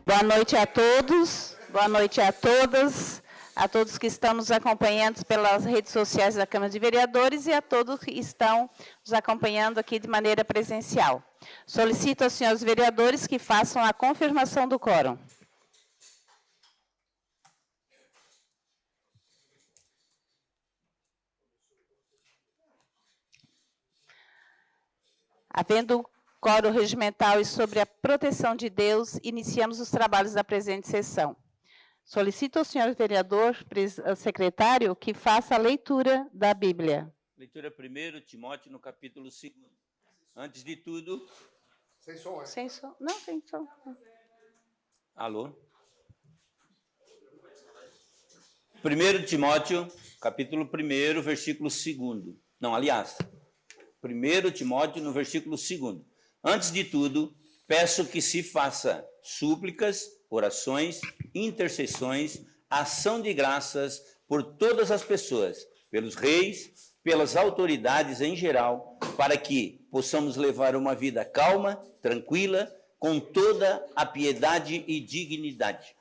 Boa noite a todos, boa noite a todas, a todos que estão nos acompanhando pelas redes sociais da Câmara de Vereadores e a todos que estão nos acompanhando aqui de maneira presencial. Solicito aos senhores vereadores que façam a confirmação do quórum. Havendo quórum regimental e sobre a proteção de Deus, iniciamos os trabalhos da presente sessão. Solicito ao senhor vereador, secretário, que faça a leitura da Bíblia. Leitura 1 Timóteo, no capítulo 2. Antes de tudo... Sem som, é? Sem som? Não, sem som. Alô? 1 Timóteo, capítulo 1, versículo 2. Não, aliás, 1 Timóteo, no versículo 2. Antes de tudo, peço que se faça súplicas, orações, intercessões, ação de graças por todas as pessoas, pelos reis, pelas autoridades em geral, para que possamos levar uma vida calma, tranquila, com toda a piedade e dignidade.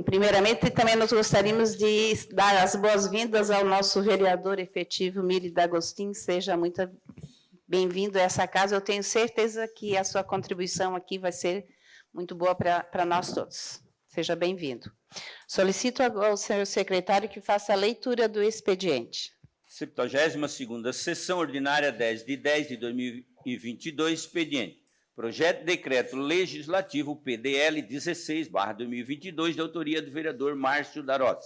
Primeiramente, também nós gostaríamos de dar as boas-vindas ao nosso vereador efetivo, Miri D'Agostin. Seja muito bem-vindo a essa casa. Eu tenho certeza que a sua contribuição aqui vai ser muito boa para nós todos. Seja bem-vindo. Solicito ao senhor secretário que faça a leitura do expediente. 72ª sessão ordinária 10 de 2022, expediente. Projeto de decreto legislativo PDL 16/2022, de autoria do vereador Márcio Darós.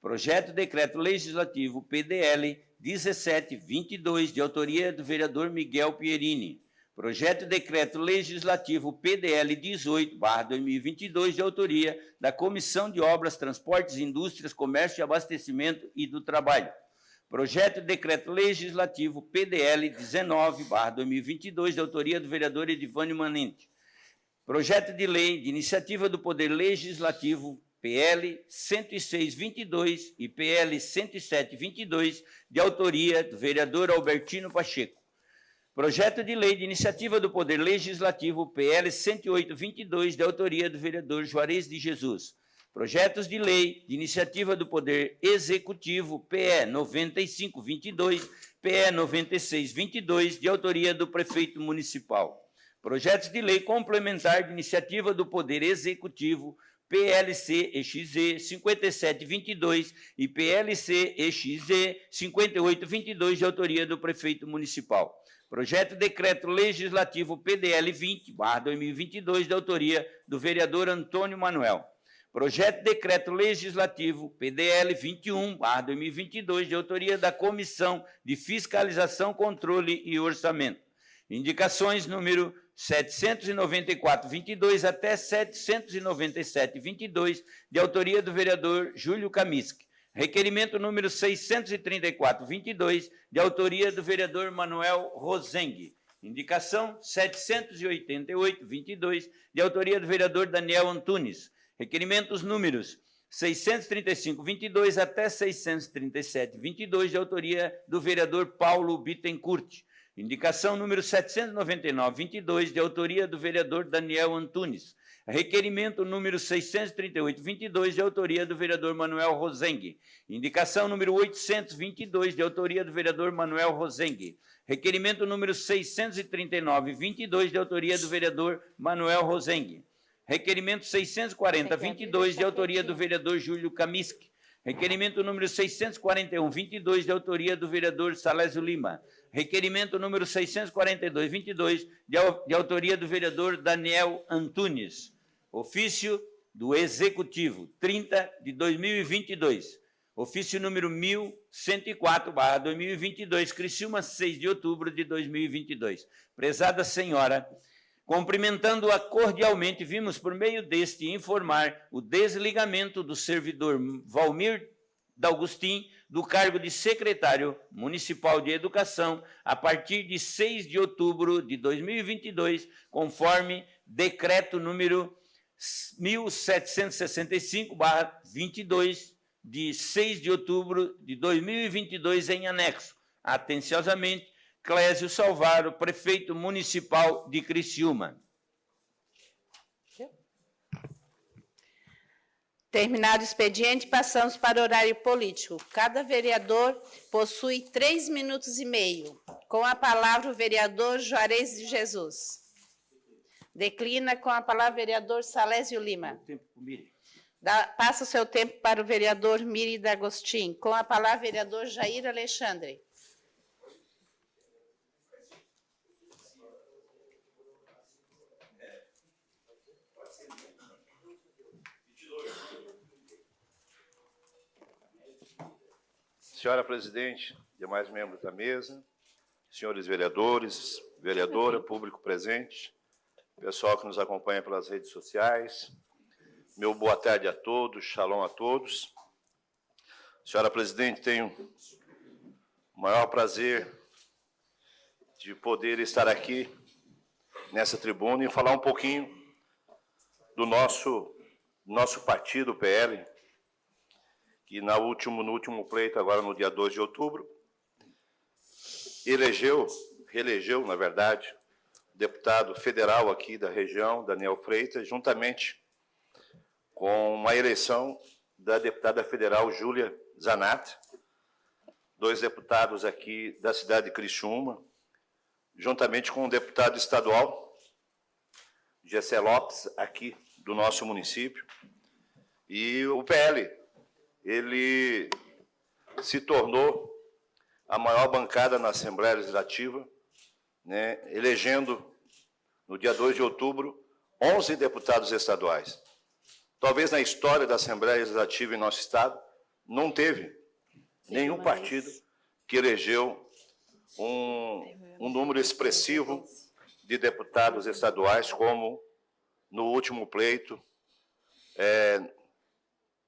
Projeto de decreto legislativo PDL 17/22, de autoria do vereador Miguel Pierini. Projeto de decreto legislativo PDL 18/2022, de autoria da Comissão de Obras, Transportes, Indústrias, Comércio e Abastecimento e do Trabalho. Projeto de decreto legislativo PDL 19/2022, de autoria do vereador Edivânio Manente. Projeto de lei de iniciativa do Poder Legislativo PL 106/22 e PL 107/22, de autoria do vereador Albertino Pacheco. Projeto de lei de iniciativa do Poder Legislativo PL 108/22, de autoria do vereador Juarez de Jesus. Projetos de lei de iniciativa do Poder Executivo PE 95/22, PE 96/22, de autoria do prefeito municipal. Projetos de lei complementar de iniciativa do Poder Executivo PLC-EXE 57/22 e PLC-EXE 58/22, de autoria do prefeito municipal. Projeto de decreto legislativo PDL 20/2022, de autoria do vereador Antônio Manuel. Projeto de decreto legislativo PDL 21/2022, de autoria da Comissão de Fiscalização, Controle e Orçamento. Indicações número 794/22 até 797/22, de autoria do vereador Júlio Kamiski. Requerimento número 634/22, de autoria do vereador Manuel Rosengue. Indicação 788/22, de autoria do vereador Daniel Antunes. Requerimentos números 635/22 até 637/22, de autoria do vereador Paulo Bittencourt. Indicação número 799/22, de autoria do vereador Daniel Antunes. Requerimento número 638/22, de autoria do vereador Manuel Rosengue. Indicação número 822, de autoria do vereador Manuel Rosengue. Requerimento número 639/22, de autoria do vereador Manuel Rosengue. Requerimento 640/22, de autoria do vereador Júlio Kamiski. Requerimento número 641/22, de autoria do vereador Salésio Lima. Requerimento número 642/22, de autoria do vereador Daniel Antunes. Ofício do Executivo, 30 de 2022. Ofício número 1104/2022, Criciúma, 6 de outubro de 2022. Prezada senhora, cumprimentando-a cordialmente, vimos por meio deste informar o desligamento do servidor Valmir D'Agostin do cargo de secretário municipal de Educação a partir de 6 de outubro de 2022, conforme decreto número 1765/22, de 6 de outubro de 2022, em anexo. Atenciosamente, Clésio Salvaro, prefeito municipal de Criciúma. Terminado o expediente, passamos para o horário político. Cada vereador possui 3 minutos e meio. Com a palavra, o vereador Juarez de Jesus. Declina com a palavra o vereador Salésio Lima. Passa o seu tempo para o vereador Miri D'Agostin. Com a palavra, o vereador Jair Alexandre. Senhora presidente, demais membros da mesa, senhores vereadores, vereadora, público presente, pessoal que nos acompanha pelas redes sociais, meu boa tarde a todos, shalom a todos. Senhora presidente, tenho o maior prazer de poder estar aqui nessa tribuna e falar um pouquinho do nosso partido, o PL, que no último pleito, agora no dia 2 de outubro, reelegeu, na verdade, o deputado federal aqui da região, Daniel Freitas, juntamente com uma eleição da deputada federal Júlia Zanatti, 2 deputados aqui da cidade de Criciúma, juntamente com o deputado estadual, Gessé Lopes, aqui do nosso município, e o PL, ele se tornou a maior bancada na Assembleia Legislativa, né, elegendo, no dia 2 de outubro, 11 deputados estaduais. Talvez na história da Assembleia Legislativa em nosso Estado, não teve nenhum partido que elegeu um número expressivo de deputados estaduais, como no último pleito,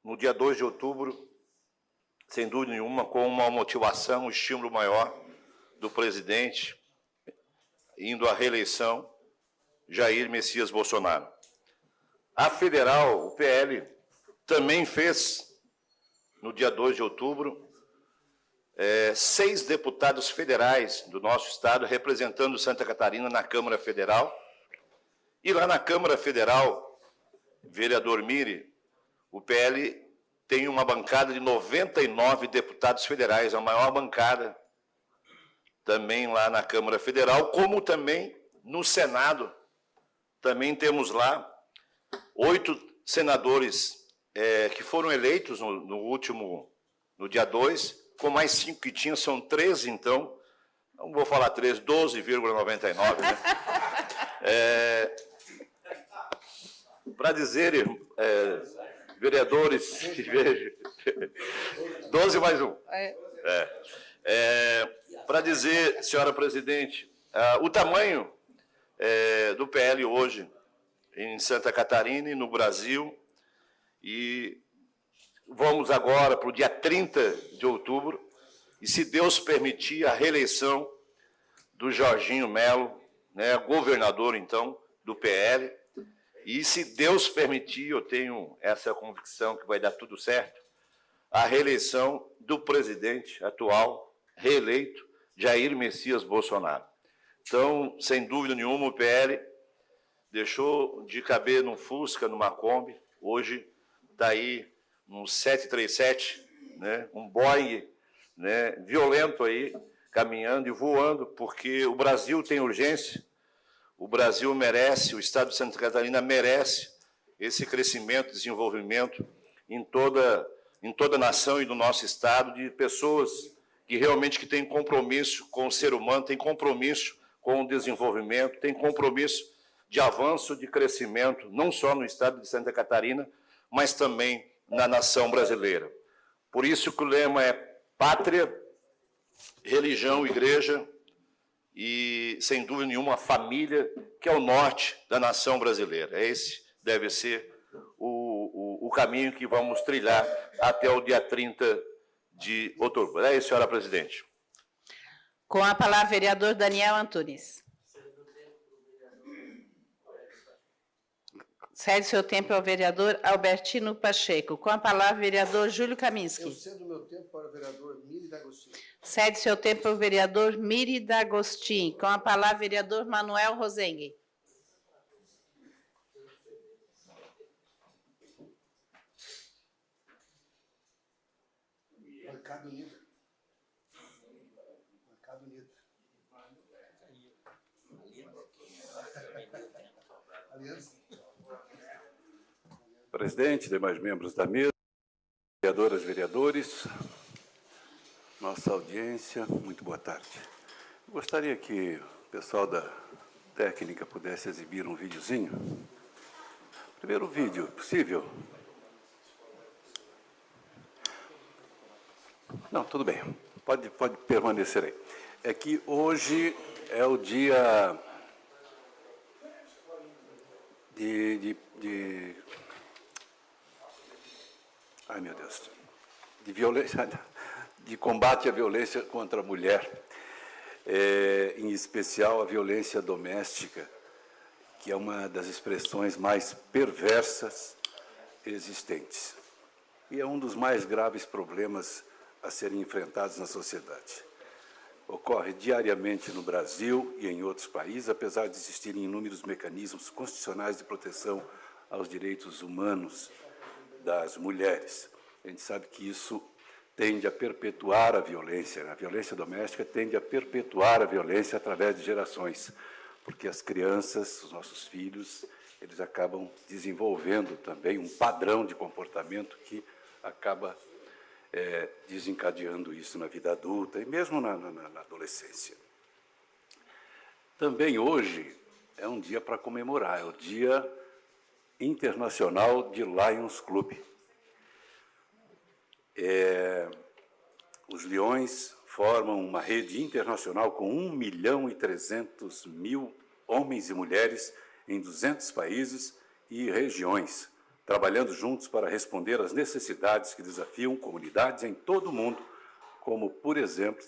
no dia 2 de outubro, sem dúvida nenhuma, com uma motivação, um estímulo maior do presidente, indo à reeleição, Jair Messias Bolsonaro. A federal, o PL, também fez, no dia 2 de outubro, 6 deputados federais do nosso estado, representando Santa Catarina na Câmara Federal. E lá na Câmara Federal, vereador Miri, o PL tem uma bancada de 99 deputados federais, a maior bancada também lá na Câmara Federal, como também no Senado. Também temos lá 8 senadores que foram eleitos no dia 2, com mais 5 que tinham, são 13, então, não vou falar 13, 12,99, né? Para dizer, vereadores, 12 mais 1. Para dizer, senhora presidente, o tamanho do PL hoje em Santa Catarina e no Brasil, e vamos agora para o dia 30 de outubro, e se Deus permitir, a reeleição do Jorginho Melo, né, governador, então, do PL, e se Deus permitir, eu tenho essa convicção que vai dar tudo certo, a reeleição do presidente atual, reeleito, Jair Messias Bolsonaro. Então, sem dúvida nenhuma, o PL deixou de caber num Fusca, numa Kombi, hoje está aí num 737, né, um Boeing, né, violento aí, caminhando e voando, porque o Brasil tem urgência, o Brasil merece, o Estado de Santa Catarina merece esse crescimento, desenvolvimento em toda a nação e do nosso Estado, de pessoas que realmente têm compromisso com o ser humano, têm compromisso com o desenvolvimento, têm compromisso de avanço, de crescimento, não só no Estado de Santa Catarina, mas também na nação brasileira. Por isso que o lema é pátria, religião, igreja e, sem dúvida nenhuma, família, que é o norte da nação brasileira. Esse deve ser o caminho que vamos trilhar até o dia 30 de outubro. É isso, senhora presidente. Com a palavra, vereador Daniel Antunes. Cede seu tempo ao vereador Albertino Pacheco. Com a palavra, vereador Júlio Kaminski. Eu cedo meu tempo para o vereador Miri D'Agostin. Cede seu tempo ao vereador Miri D'Agostin. Com a palavra, vereador Manuel Rosengue. Bancada unida. Bancada unida. Aliança. Presidente, demais membros da mesa, vereadoras e vereadores, nossa audiência, muito boa tarde. Eu gostaria que o pessoal da técnica pudesse exibir um videozinho. Primeiro vídeo, possível? Não, tudo bem, pode permanecer aí. É que hoje é o dia ai, meu Deus, de violência, de combate à violência contra a mulher, em especial a violência doméstica, que é uma das expressões mais perversas existentes. E é um dos mais graves problemas a serem enfrentados na sociedade. Ocorre diariamente no Brasil e em outros países, apesar de existirem inúmeros mecanismos constitucionais de proteção aos direitos humanos das mulheres. A gente sabe que isso tende a perpetuar a violência, né? A violência doméstica tende a perpetuar a violência através de gerações, porque as crianças, os nossos filhos, eles acabam desenvolvendo também um padrão de comportamento que acaba desencadeando isso na vida adulta e mesmo na adolescência. Também hoje é um dia para comemorar, é o Dia Internacional de Lions Club. Os leões formam uma rede internacional com 1.300.000 homens e mulheres em 200 países e regiões, trabalhando juntos para responder às necessidades que desafiam comunidades em todo o mundo, como, por exemplo,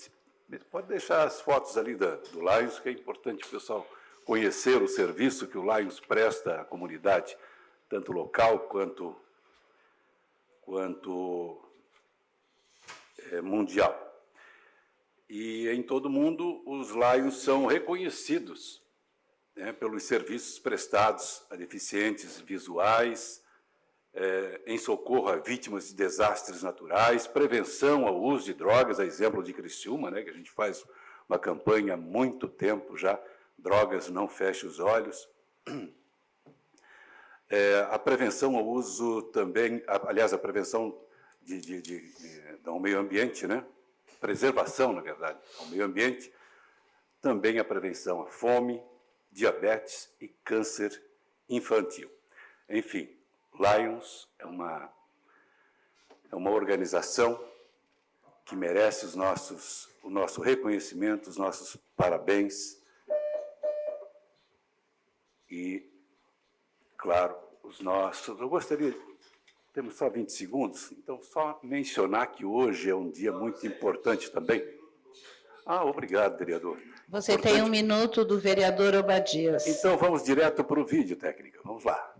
pode deixar as fotos ali do Lions, que é importante o pessoal conhecer o serviço que o Lions presta à comunidade, tanto local quanto mundial. E em todo o mundo, os Lions são reconhecidos, né, pelos serviços prestados a deficientes visuais, em socorro a vítimas de desastres naturais, prevenção ao uso de drogas, a exemplo de Criciúma, né, que a gente faz uma campanha há muito tempo já, drogas não feche os olhos. A prevenção ao uso também, aliás, a prevenção ao meio ambiente, né? Preservação, na verdade, ao meio ambiente, também a prevenção à fome, diabetes e câncer infantil. Enfim, Lions é uma organização que merece o nosso reconhecimento, os nossos parabéns e, claro, eu gostaria, temos só 20 segundos, então só mencionar que hoje é um dia muito importante também. Obrigado, vereador. Você tem 1 minuto do vereador Obadias. Então vamos direto para o vídeo, técnica. Vamos lá.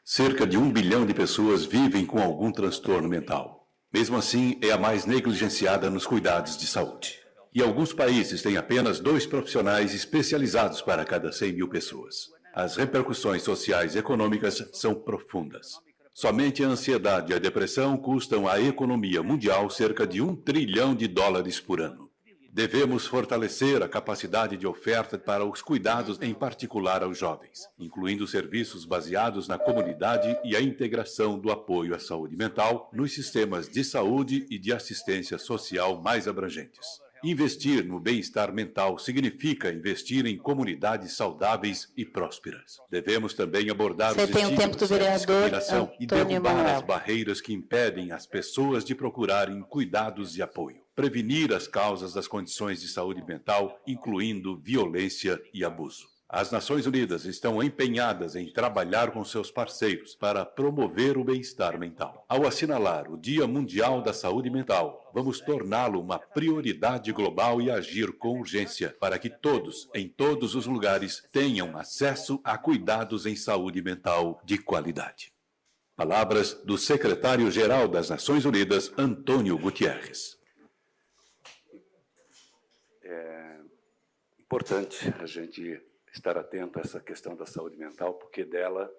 Cerca de 1 bilhão de pessoas vivem com algum transtorno mental. Mesmo assim, é a mais negligenciada nos cuidados de saúde. E alguns países têm apenas 2 profissionais especializados para cada 100 mil pessoas. As repercussões sociais e econômicas são profundas. Somente a ansiedade e a depressão custam à economia mundial cerca de $1 trilhão por ano. Devemos fortalecer a capacidade de oferta para os cuidados, em particular aos jovens, incluindo serviços baseados na comunidade e a integração do apoio à saúde mental nos sistemas de saúde e de assistência social mais abrangentes. Investir no bem-estar mental significa investir em comunidades saudáveis e prósperas. Devemos também abordar os estigmas e a discriminação e derrubar as barreiras que impedem as pessoas de procurarem cuidados e apoio. Prevenir as causas das condições de saúde mental, incluindo violência e abuso. As Nações Unidas estão empenhadas em trabalhar com seus parceiros para promover o bem-estar mental. Ao assinalar o Dia Mundial da Saúde Mental, vamos torná-lo uma prioridade global e agir com urgência para que todos, em todos os lugares, tenham acesso a cuidados em saúde mental de qualidade. Palavras do secretário-geral das Nações Unidas, Antônio Guterres. importante a gente estar atento a essa questão da saúde mental, porque dela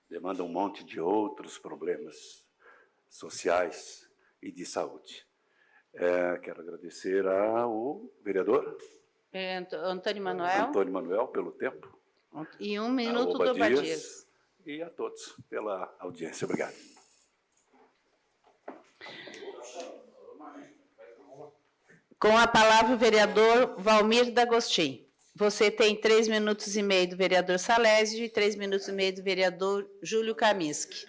demanda um monte de outros problemas sociais e de saúde. Quero agradecer ao vereador Antônio Manuel. Antônio Manuel pelo tempo. E 1 minuto ao do Obadias. E a todos pela audiência. Obrigado. Com a palavra o vereador Valmir D'Agostin. Você tem 3 minutos e meio do vereador Salésio e 3 minutos e meio do vereador Júlio Kaminski.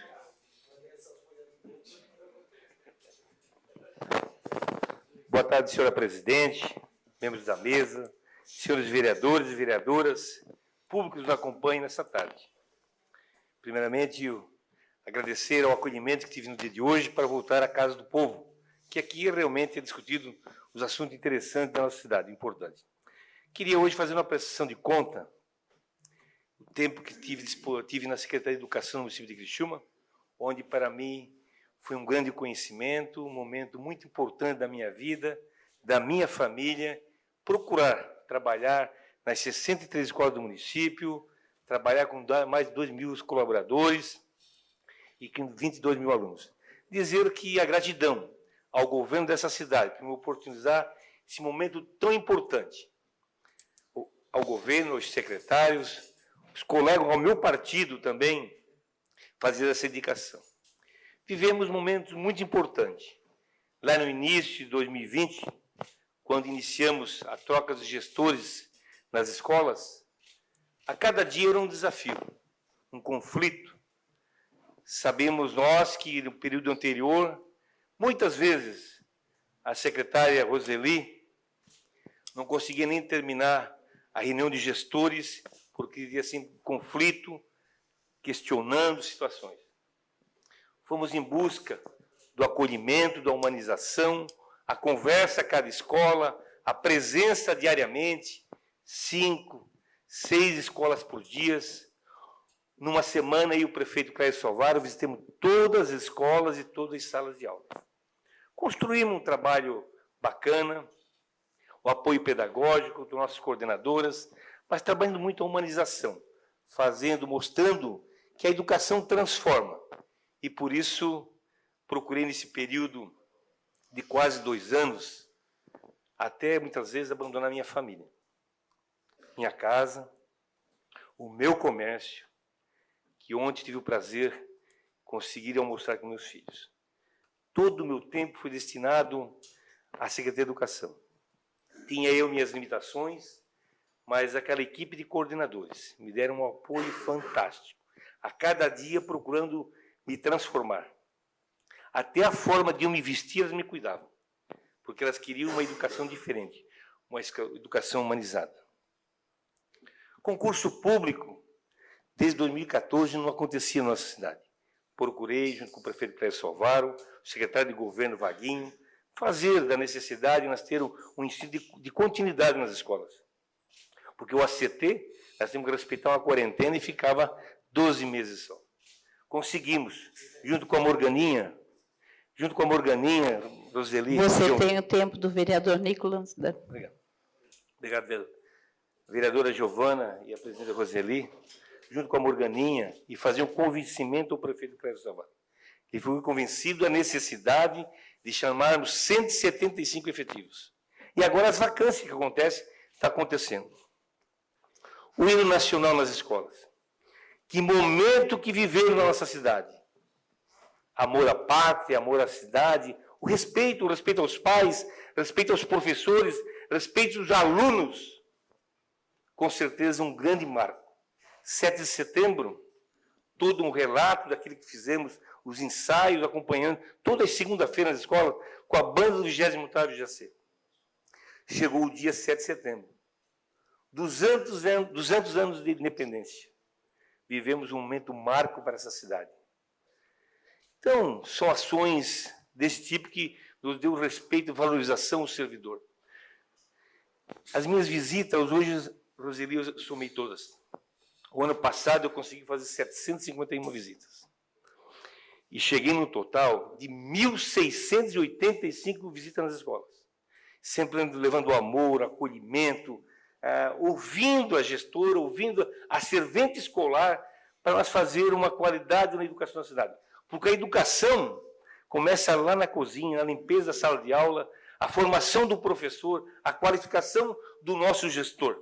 Boa tarde, senhora presidente, membros da mesa, senhores vereadores e vereadoras, público que nos acompanha nessa tarde. Primeiramente, eu agradecer ao acolhimento que tive no dia de hoje para voltar à Casa do Povo, que aqui realmente é discutido os assuntos interessantes da nossa cidade, importantes. Queria hoje fazer uma prestação de conta do tempo que tive na Secretaria de Educação no município de Criciúma, onde, para mim, foi um grande conhecimento, um momento muito importante da minha vida, da minha família, procurar trabalhar nas 63 escolas do município, trabalhar com mais de 2.000 colaboradores e com 22 mil alunos. Dizer que a gratidão ao governo dessa cidade por me oportunizar esse momento tão importante, ao governo, aos secretários, os colegas, ao meu partido também, fazer essa indicação. Vivemos momentos muito importantes. Lá no início de 2020, quando iniciamos a troca de gestores nas escolas, a cada dia era um desafio, um conflito. Sabemos nós que no período anterior, muitas vezes, a secretária Roseli não conseguia nem terminar a reunião de gestores, porque havia assim conflito, questionando situações. Fomos em busca do acolhimento, da humanização, a conversa a cada escola, a presença diariamente, 5, 6 escolas por dia. Numa semana, eu e o prefeito Clécio Salvaro visitamos todas as escolas e todas as salas de aula. Construímos um trabalho bacana, o apoio pedagógico das nossas coordenadoras, mas trabalhando muito a humanização, mostrando que a educação transforma. E, por isso, procurei, nesse período de quase 2 anos, até muitas vezes abandonar minha família, minha casa, o meu comércio, que ontem tive o prazer de conseguir almoçar com meus filhos. Todo o meu tempo foi destinado à Secretaria de Educação. Tinha eu minhas limitações, mas aquela equipe de coordenadores me deram um apoio fantástico, a cada dia procurando me transformar. Até a forma de eu me vestir, elas me cuidavam, porque elas queriam uma educação diferente, uma educação humanizada. Concurso público, desde 2014, não acontecia na nossa cidade. Procurei, junto com o prefeito Clécio Salvaro, o secretário de governo Vaguinho, fazer da necessidade de nós ter um ensino de continuidade nas escolas. Porque o ACT, nós temos que respeitar uma quarentena e ficava 12 meses só. Conseguimos, junto com a Morganinha, Roseli... Você tem o tempo do vereador Nicolas. Obrigado. Obrigado, vereadora Giovana e a presidenta Roseli, junto com a Morganinha, e fazer um convencimento ao prefeito Clécio Salvaro. Ele foi convencido da necessidade de chamarmos 175 efetivos. E agora as vacâncias que acontecem, está acontecendo. O hino nacional nas escolas. Que momento que viveram na nossa cidade. Amor à pátria, amor à cidade, o respeito aos pais, respeito aos professores, respeito aos alunos. Com certeza um grande marco. 7 de setembro, todo um relato daquilo que fizemos, os ensaios, acompanhando, todas as segunda-feiras nas escolas, com a banda do 28º JAC. Chegou o dia 7 de setembro. 200 anos de independência. Vivemos um momento marco para essa cidade. Então, são ações desse tipo que nos deu respeito e valorização ao servidor. As minhas visitas, hoje, Roseli, eu somei todas. O ano passado eu consegui fazer 751 visitas. E cheguei no total de 1.685 visitas nas escolas. Sempre levando amor, acolhimento, ouvindo a gestora, ouvindo a servente escolar, para nós fazer uma qualidade na educação da cidade. Porque a educação começa lá na cozinha, na limpeza da sala de aula, a formação do professor, a qualificação do nosso gestor.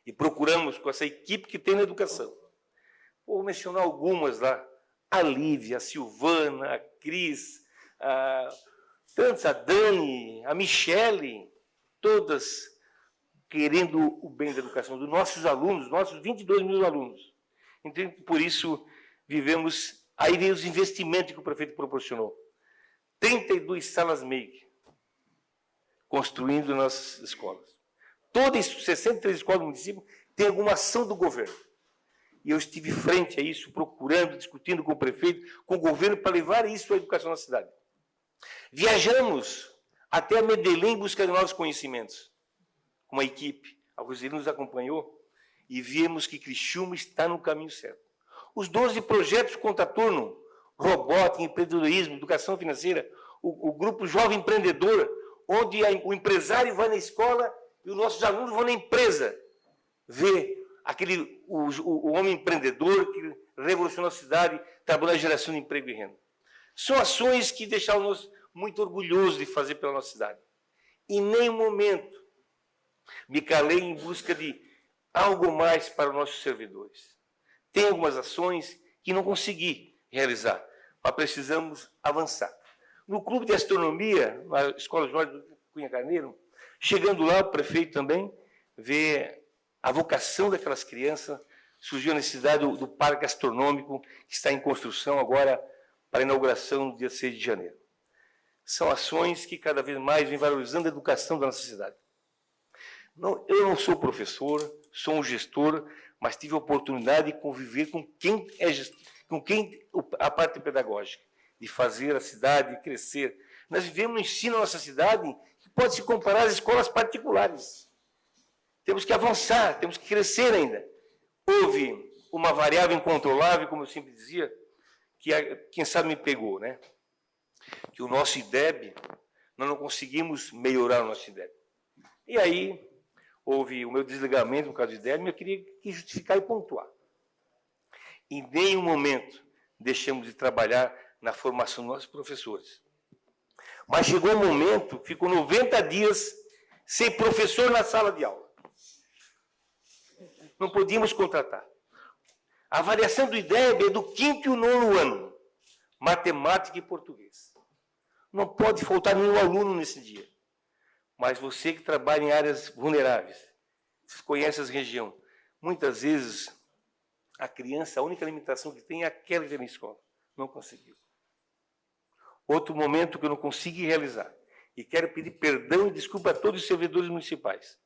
E procuramos, com essa equipe que tem na educação, vou mencionar algumas lá, a Lívia, a Silvana, a Cris, a Dani, a Michele, todas querendo o bem da educação dos nossos alunos, nossos 22 mil alunos. Então, por isso, vivemos, aí vem os investimentos que o prefeito proporcionou. 32 salas make, construindo nossas escolas. Todas as 63 escolas do município têm alguma ação do governo. E eu estive frente a isso, procurando, discutindo com o prefeito, com o governo, para levar isso à educação na cidade. Viajamos até a Medellín em busca de novos conhecimentos. Com uma equipe, a Roseli nos acompanhou e vimos que Criciúma está no caminho certo. Os 12 projetos contraturno, robótica, empreendedorismo, educação financeira, o grupo Jovem Empreendedor, onde o empresário vai na escola e os nossos alunos vão na empresa ver o homem empreendedor que revolucionou a cidade, trabalhou na geração de emprego e renda. São ações que deixaram-nos muito orgulhosos de fazer pela nossa cidade. Em nenhum momento me calei em busca de algo mais para os nossos servidores. Tem algumas ações que não consegui realizar, mas precisamos avançar. No Clube de Astronomia, na Escola Jorge Cunha Carneiro, chegando lá, o prefeito também vê a vocação daquelas crianças, surgiu a necessidade do Parque Astronômico, que está em construção agora para a inauguração no dia 6 de janeiro. São ações que cada vez mais vêm valorizando a educação da nossa cidade. Eu não sou professor, sou um gestor, mas tive a oportunidade de conviver com quem a parte pedagógica, de fazer a cidade crescer. Nós vivemos um ensino na nossa cidade que pode se comparar às escolas particulares. Temos que avançar, temos que crescer ainda. Houve uma variável incontrolável, como eu sempre dizia, que quem sabe me pegou, né? Que o nosso IDEB, nós não conseguimos melhorar o nosso IDEB. E aí houve o meu desligamento no caso do IDEB, mas eu queria justificar e pontuar. Em nenhum momento deixamos de trabalhar na formação dos nossos professores. Mas chegou um momento, ficou 90 dias sem professor na sala de aula. Não podíamos contratar. A avaliação do IDEB é do 5º e o 9º ano, matemática e português. Não pode faltar nenhum aluno nesse dia. Mas você que trabalha em áreas vulneráveis, você conhece as regiões, muitas vezes a criança, a única limitação que tem é aquela que tem na escola. Não conseguiu. Outro momento que eu não consegui realizar, e quero pedir perdão e desculpa a todos os servidores municipais,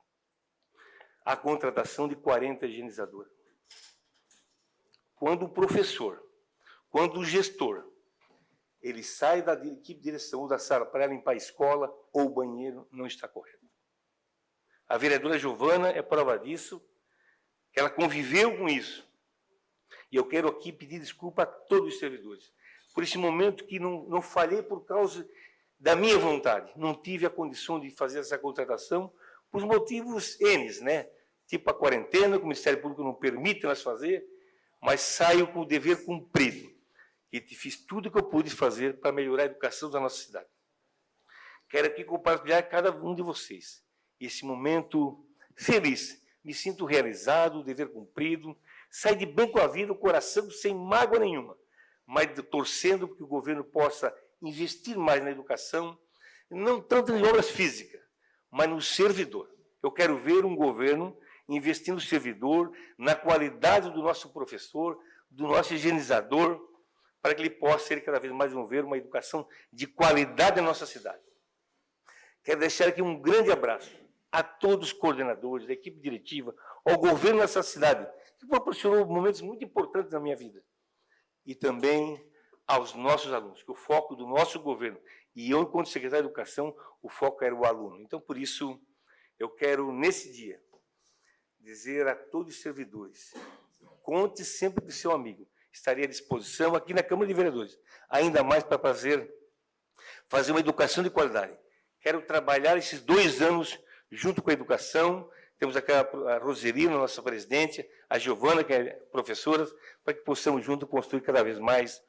a contratação de 40 higienizadores. Quando o professor, quando o gestor, ele sai da equipe de direção ou da sala para limpar a escola ou o banheiro, não está correto. A vereadora Giovana é prova disso, que ela conviveu com isso. E eu quero aqui pedir desculpa a todos os servidores, por esse momento que não falhei por causa da minha vontade. Não tive a condição de fazer essa contratação por motivos N, né? Tipo a quarentena, que o Ministério Público não permite nós fazer, mas saio com o dever cumprido. E fiz tudo o que eu pude fazer para melhorar a educação da nossa cidade. Quero aqui compartilhar com cada um de vocês esse momento feliz. Me sinto realizado, dever cumprido, saí de bem com a vida, o coração sem mágoa nenhuma, mas torcendo para que o governo possa investir mais na educação, não tanto em obras físicas, mas no servidor. Eu quero ver um governo investindo no servidor, na qualidade do nosso professor, do nosso higienizador, para que ele possa ser cada vez mais uma educação de qualidade na nossa cidade. Quero deixar aqui um grande abraço a todos os coordenadores, da equipe diretiva, ao governo dessa cidade, que proporcionou momentos muito importantes na minha vida. E também aos nossos alunos, que o foco do nosso governo, e eu, enquanto secretário de Educação, o foco era o aluno. Então, por isso, eu quero, nesse dia, dizer a todos os servidores, conte sempre com o seu amigo. Estarei à disposição aqui na Câmara de Vereadores, ainda mais para fazer uma educação de qualidade. Quero trabalhar esses 2 anos junto com a educação, temos aqui a Roselina, nossa presidente, a Giovana, que é professora, para que possamos juntos construir cada vez mais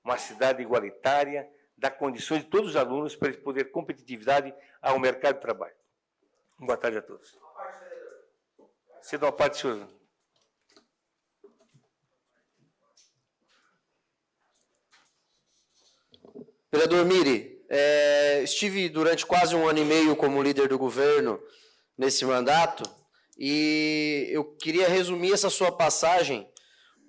uma cidade igualitária, dar condições de todos os alunos para eles poderem competitividade ao mercado de trabalho. Boa tarde a todos. Você dá uma parte, senhor. Vereador Miri, estive durante quase 1 ano e meio como líder do governo nesse mandato e eu queria resumir essa sua passagem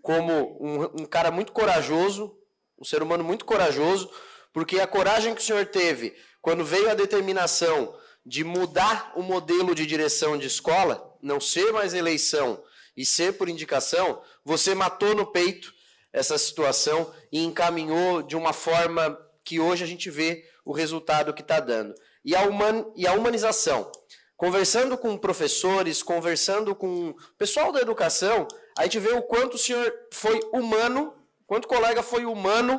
como um cara muito corajoso, um ser humano muito corajoso, porque a coragem que o senhor teve quando veio a determinação de mudar o modelo de direção de escola, não ser mais eleição e ser por indicação, você matou no peito essa situação e encaminhou de uma forma que hoje a gente vê o resultado que está dando. E a humanização. Conversando com professores, conversando com o pessoal da educação, a gente vê o quanto o senhor foi humano, quanto o colega foi humano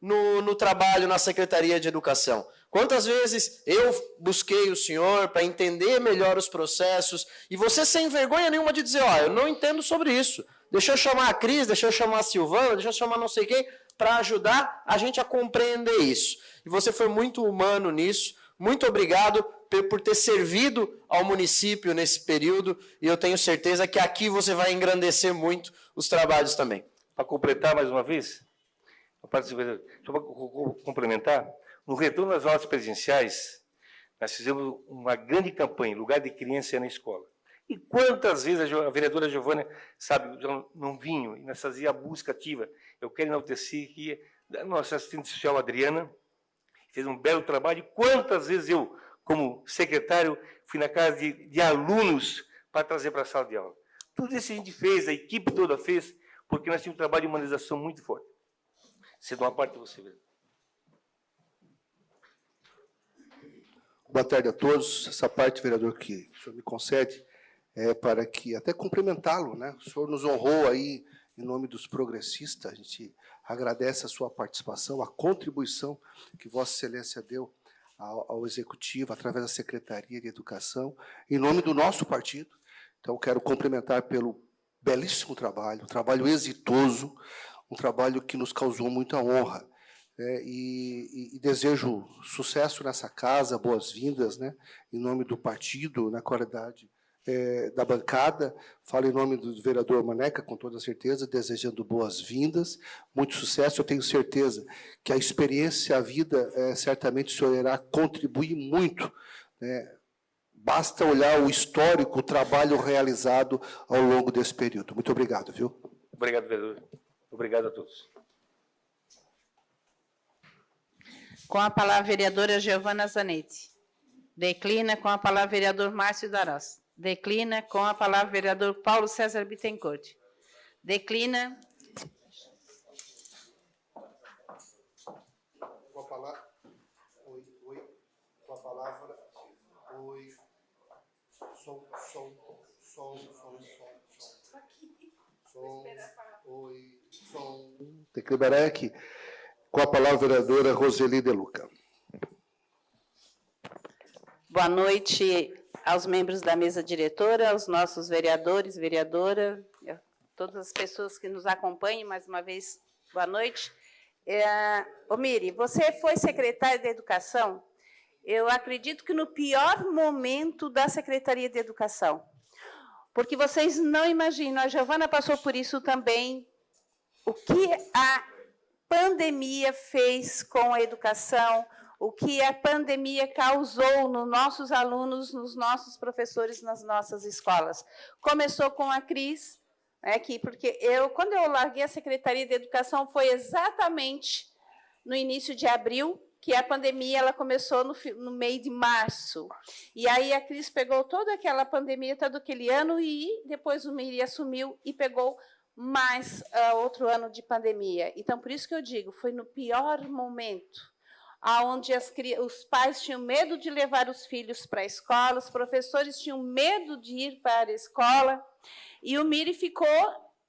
no trabalho na Secretaria de Educação. Quantas vezes eu busquei o senhor para entender melhor os processos, e você sem vergonha nenhuma de dizer, eu não entendo sobre isso. Deixa eu chamar a Cris, deixa eu chamar a Silvana, deixa eu chamar não sei quem, para ajudar a gente a compreender isso. E você foi muito humano nisso. Muito obrigado por ter servido ao município nesse período, e eu tenho certeza que aqui você vai engrandecer muito os trabalhos também. Para completar mais uma vez, deixa eu complementar, no retorno às aulas presenciais, nós fizemos uma grande campanha, lugar de criança é na escola. E quantas vezes a vereadora Giovana, sabe, não vinha, e nós fazíamos a busca ativa. Eu quero enaltecer que a nossa assistente social, Adriana, fez um belo trabalho. E quantas vezes eu, como secretário, fui na casa de alunos para trazer para a sala de aula. Tudo isso a gente fez, a equipe toda fez, porque nós tínhamos um trabalho de humanização muito forte. Você dá uma parte de você, vereador. Boa tarde a todos. Essa parte, vereador, que o senhor me concede, é para que, até cumprimentá-lo, né? O senhor nos honrou aí, em nome dos progressistas, a gente agradece a sua participação, a contribuição que Vossa Excelência deu ao Executivo, através da Secretaria de Educação, em nome do nosso partido. Então, quero cumprimentar pelo belíssimo trabalho, um trabalho exitoso, um trabalho que nos causou muita honra. E desejo sucesso nessa casa, boas-vindas, né, em nome do partido, na qualidade da bancada. Falo em nome do vereador Maneca, com toda certeza, desejando boas-vindas, muito sucesso. Eu tenho certeza que a experiência, a vida, certamente o senhor irá contribuir muito, né? Basta olhar o histórico, o trabalho realizado ao longo desse período. Muito obrigado, viu? Obrigado, vereador. Obrigado a todos. Com a palavra, a vereadora Giovana Zanetti. Declina com a palavra, o vereador Márcio Darós. Declina com a palavra, o vereador Paulo César Bittencourt. Declina. Com a palavra. Com a palavra. Som. Tecliberec. Com a palavra, a vereadora Roseli De Luca. Boa noite aos membros da mesa diretora, aos nossos vereadores, vereadora, todas as pessoas que nos acompanham, mais uma vez, boa noite. Ô Miri, você foi secretária de Educação, eu acredito que no pior momento da Secretaria de Educação, porque vocês não imaginam, a Giovana passou por isso também, o que a pandemia fez com a educação, o que a pandemia causou nos nossos alunos, nos nossos professores, nas nossas escolas. Começou com a Cris, né, porque quando eu larguei a Secretaria de Educação, foi exatamente no início de abril, que a pandemia ela começou no meio de março. E aí a Cris pegou toda aquela pandemia, todo aquele ano, e depois o Miri assumiu e pegou mais outro ano de pandemia. Então, por isso que eu digo, foi no pior momento, onde os pais tinham medo de levar os filhos para a escola, os professores tinham medo de ir para a escola, e o Miri ficou,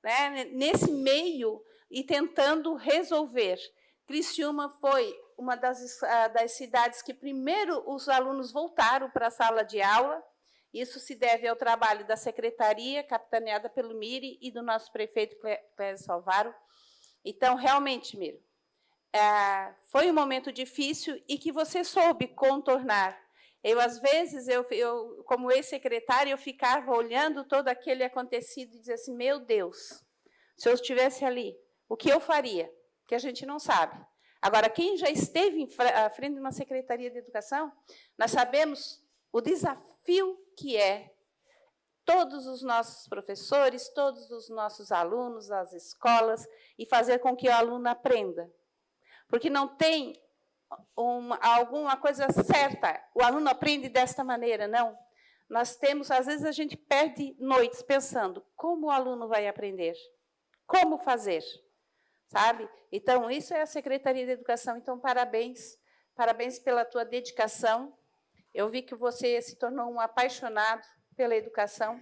né, nesse meio e tentando resolver. Criciúma foi uma das cidades que primeiro os alunos voltaram para a sala de aula, Isso se deve ao trabalho da secretaria, capitaneada pelo Miri, e do nosso prefeito Clésio Salvaro. Então, realmente, Miro, foi um momento difícil e que você soube contornar. Às vezes, como ex-secretária, eu ficava olhando todo aquele acontecido e dizia assim, meu Deus, se eu estivesse ali, o que eu faria? Que a gente não sabe. Agora, quem já esteve à frente de uma Secretaria de Educação, nós sabemos o desafio que é todos os nossos professores, todos os nossos alunos, as escolas, e fazer com que o aluno aprenda. Porque não tem alguma coisa certa, o aluno aprende desta maneira, não. Nós temos, às vezes, a gente perde noites pensando como o aluno vai aprender, como fazer, sabe? Então, isso é a Secretaria de Educação. Então, parabéns, parabéns pela tua dedicação. Eu vi que você se tornou um apaixonado pela educação.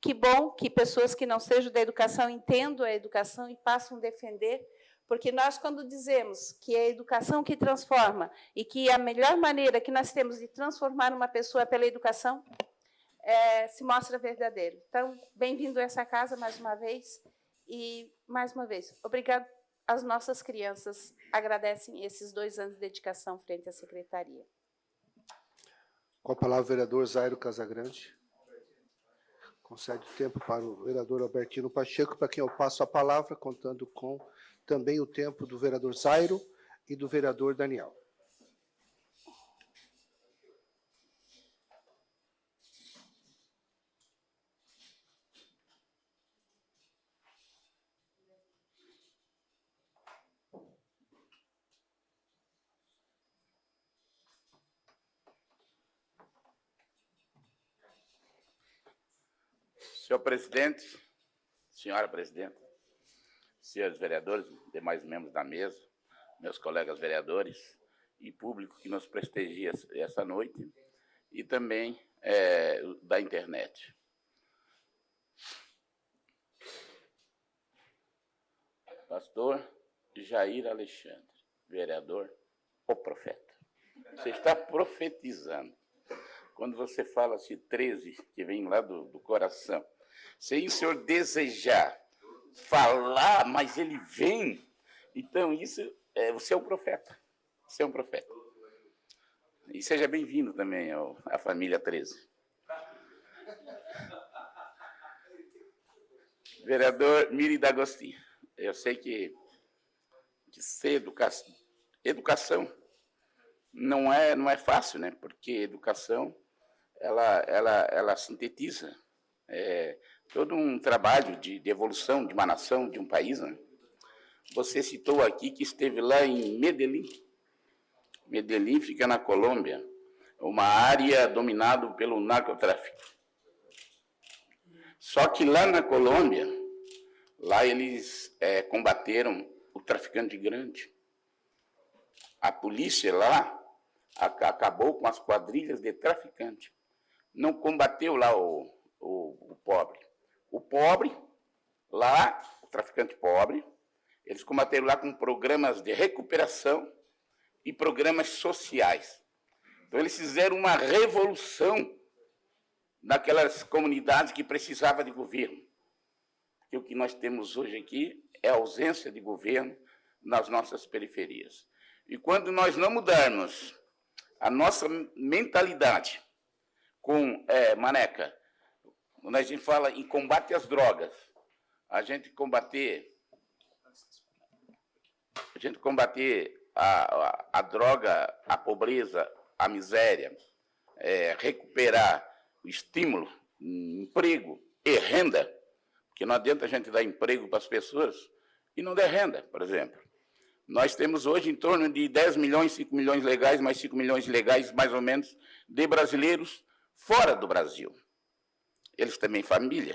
Que bom que pessoas que não sejam da educação entendam a educação e passam a defender, porque nós, quando dizemos que é a educação que transforma e que a melhor maneira que nós temos de transformar uma pessoa é pela educação, se mostra verdadeiro. Então, bem-vindo a essa casa mais uma vez. E, mais uma vez, obrigado às nossas crianças. Agradecem esses 2 anos de dedicação frente à secretaria. Com a palavra, o vereador Zairo Casagrande. Concede tempo para o vereador Albertino Pacheco, para quem eu passo a palavra, contando com também o tempo do vereador Zairo e do vereador Daniel. Senhor presidente, senhora presidenta, senhores vereadores, demais membros da mesa, meus colegas vereadores e público que nos prestigia essa noite, e também da internet. Pastor Jair Alexandre, vereador, o profeta. Você está profetizando. Quando você fala assim, 13, que vem lá do coração, se o senhor desejar falar, mas ele vem, então isso, você é um profeta. Você é um profeta. E seja bem-vindo também à família 13. Vereador Miri D'Agostinho, eu sei que ser educação não é fácil, né? Porque educação ela sintetiza todo um trabalho de evolução de uma nação, de um país, né? Você citou aqui que esteve lá em Medellín. Medellín fica na Colômbia, uma área dominada pelo narcotráfico. Só que lá na Colômbia, lá eles combateram o traficante grande. A polícia lá acabou com as quadrilhas de traficante. Não combateu lá o pobre. O pobre, lá, o traficante pobre, eles combateram lá com programas de recuperação e programas sociais. Então, eles fizeram uma revolução naquelas comunidades que precisavam de governo. Porque o que nós temos hoje aqui é a ausência de governo nas nossas periferias. E quando nós não mudarmos a nossa mentalidade com, Maneca, quando a gente fala em combate às drogas, a gente combater a droga, a pobreza, a miséria, recuperar o estímulo, emprego e renda, porque não adianta a gente dar emprego para as pessoas e não der renda, por exemplo. Nós temos hoje em torno de 10 milhões, 5 milhões legais, mais 5 milhões legais, mais ou menos, de brasileiros fora do Brasil. Eles também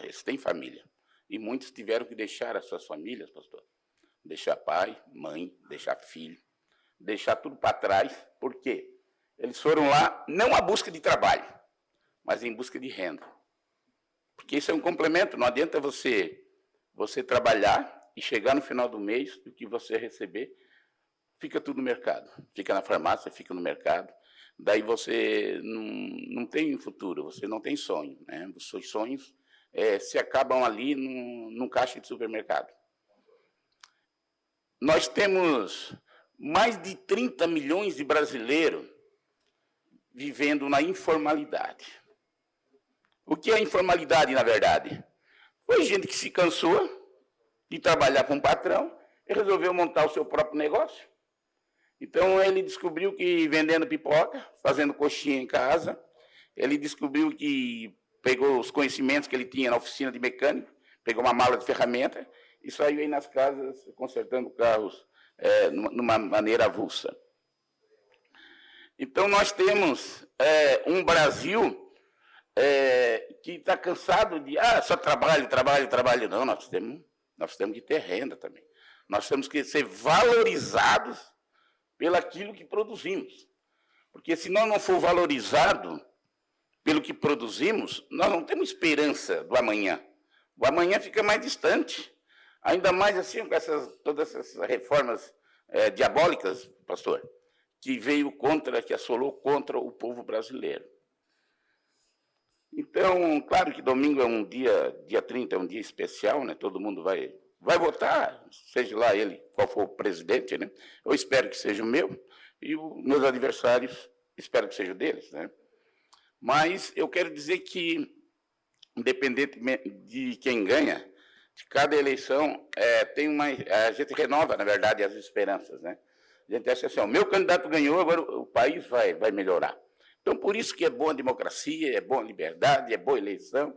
eles têm família. E muitos tiveram que deixar as suas famílias, pastor. Deixar pai, mãe, deixar filho, deixar tudo para trás. Por quê? Eles foram lá, não à busca de trabalho, mas em busca de renda. Porque isso é um complemento, não adianta você trabalhar e chegar no final do mês, e o que você receber, fica tudo no mercado. Fica na farmácia, fica no mercado. daí você não tem futuro, você não tem sonho, né? Os seus sonhos se acabam ali num caixa de supermercado. Nós temos mais de 30 milhões de brasileiros vivendo na informalidade. O que é informalidade, na verdade? Foi gente que se cansou de trabalhar com o patrão e resolveu montar o seu próprio negócio. Então, ele descobriu que vendendo pipoca, fazendo coxinha em casa, ele descobriu que pegou os conhecimentos que ele tinha na oficina de mecânico, pegou uma mala de ferramenta e saiu aí nas casas consertando carros numa maneira avulsa. Então, nós temos um Brasil que está cansado de só trabalho. Não, nós temos que ter renda também. Nós temos que ser valorizados pelo aquilo que produzimos. Porque se nós não for valorizado pelo que produzimos, nós não temos esperança do amanhã. O amanhã fica mais distante. Ainda mais assim com todas essas reformas diabólicas, pastor, que que assolou contra o povo brasileiro. Então, claro que domingo é um dia 30 é um dia especial, né? Todo mundo vai votar, seja lá ele qual for o presidente, né? Eu espero que seja o meu, e os meus adversários espero que seja o deles, né? Mas eu quero dizer que, independentemente de quem ganha, de cada eleição, a gente renova, na verdade, as esperanças, né? A gente acha assim, o meu candidato ganhou, agora o país vai melhorar. Então, por isso que é boa a democracia, é boa a liberdade, é boa a eleição.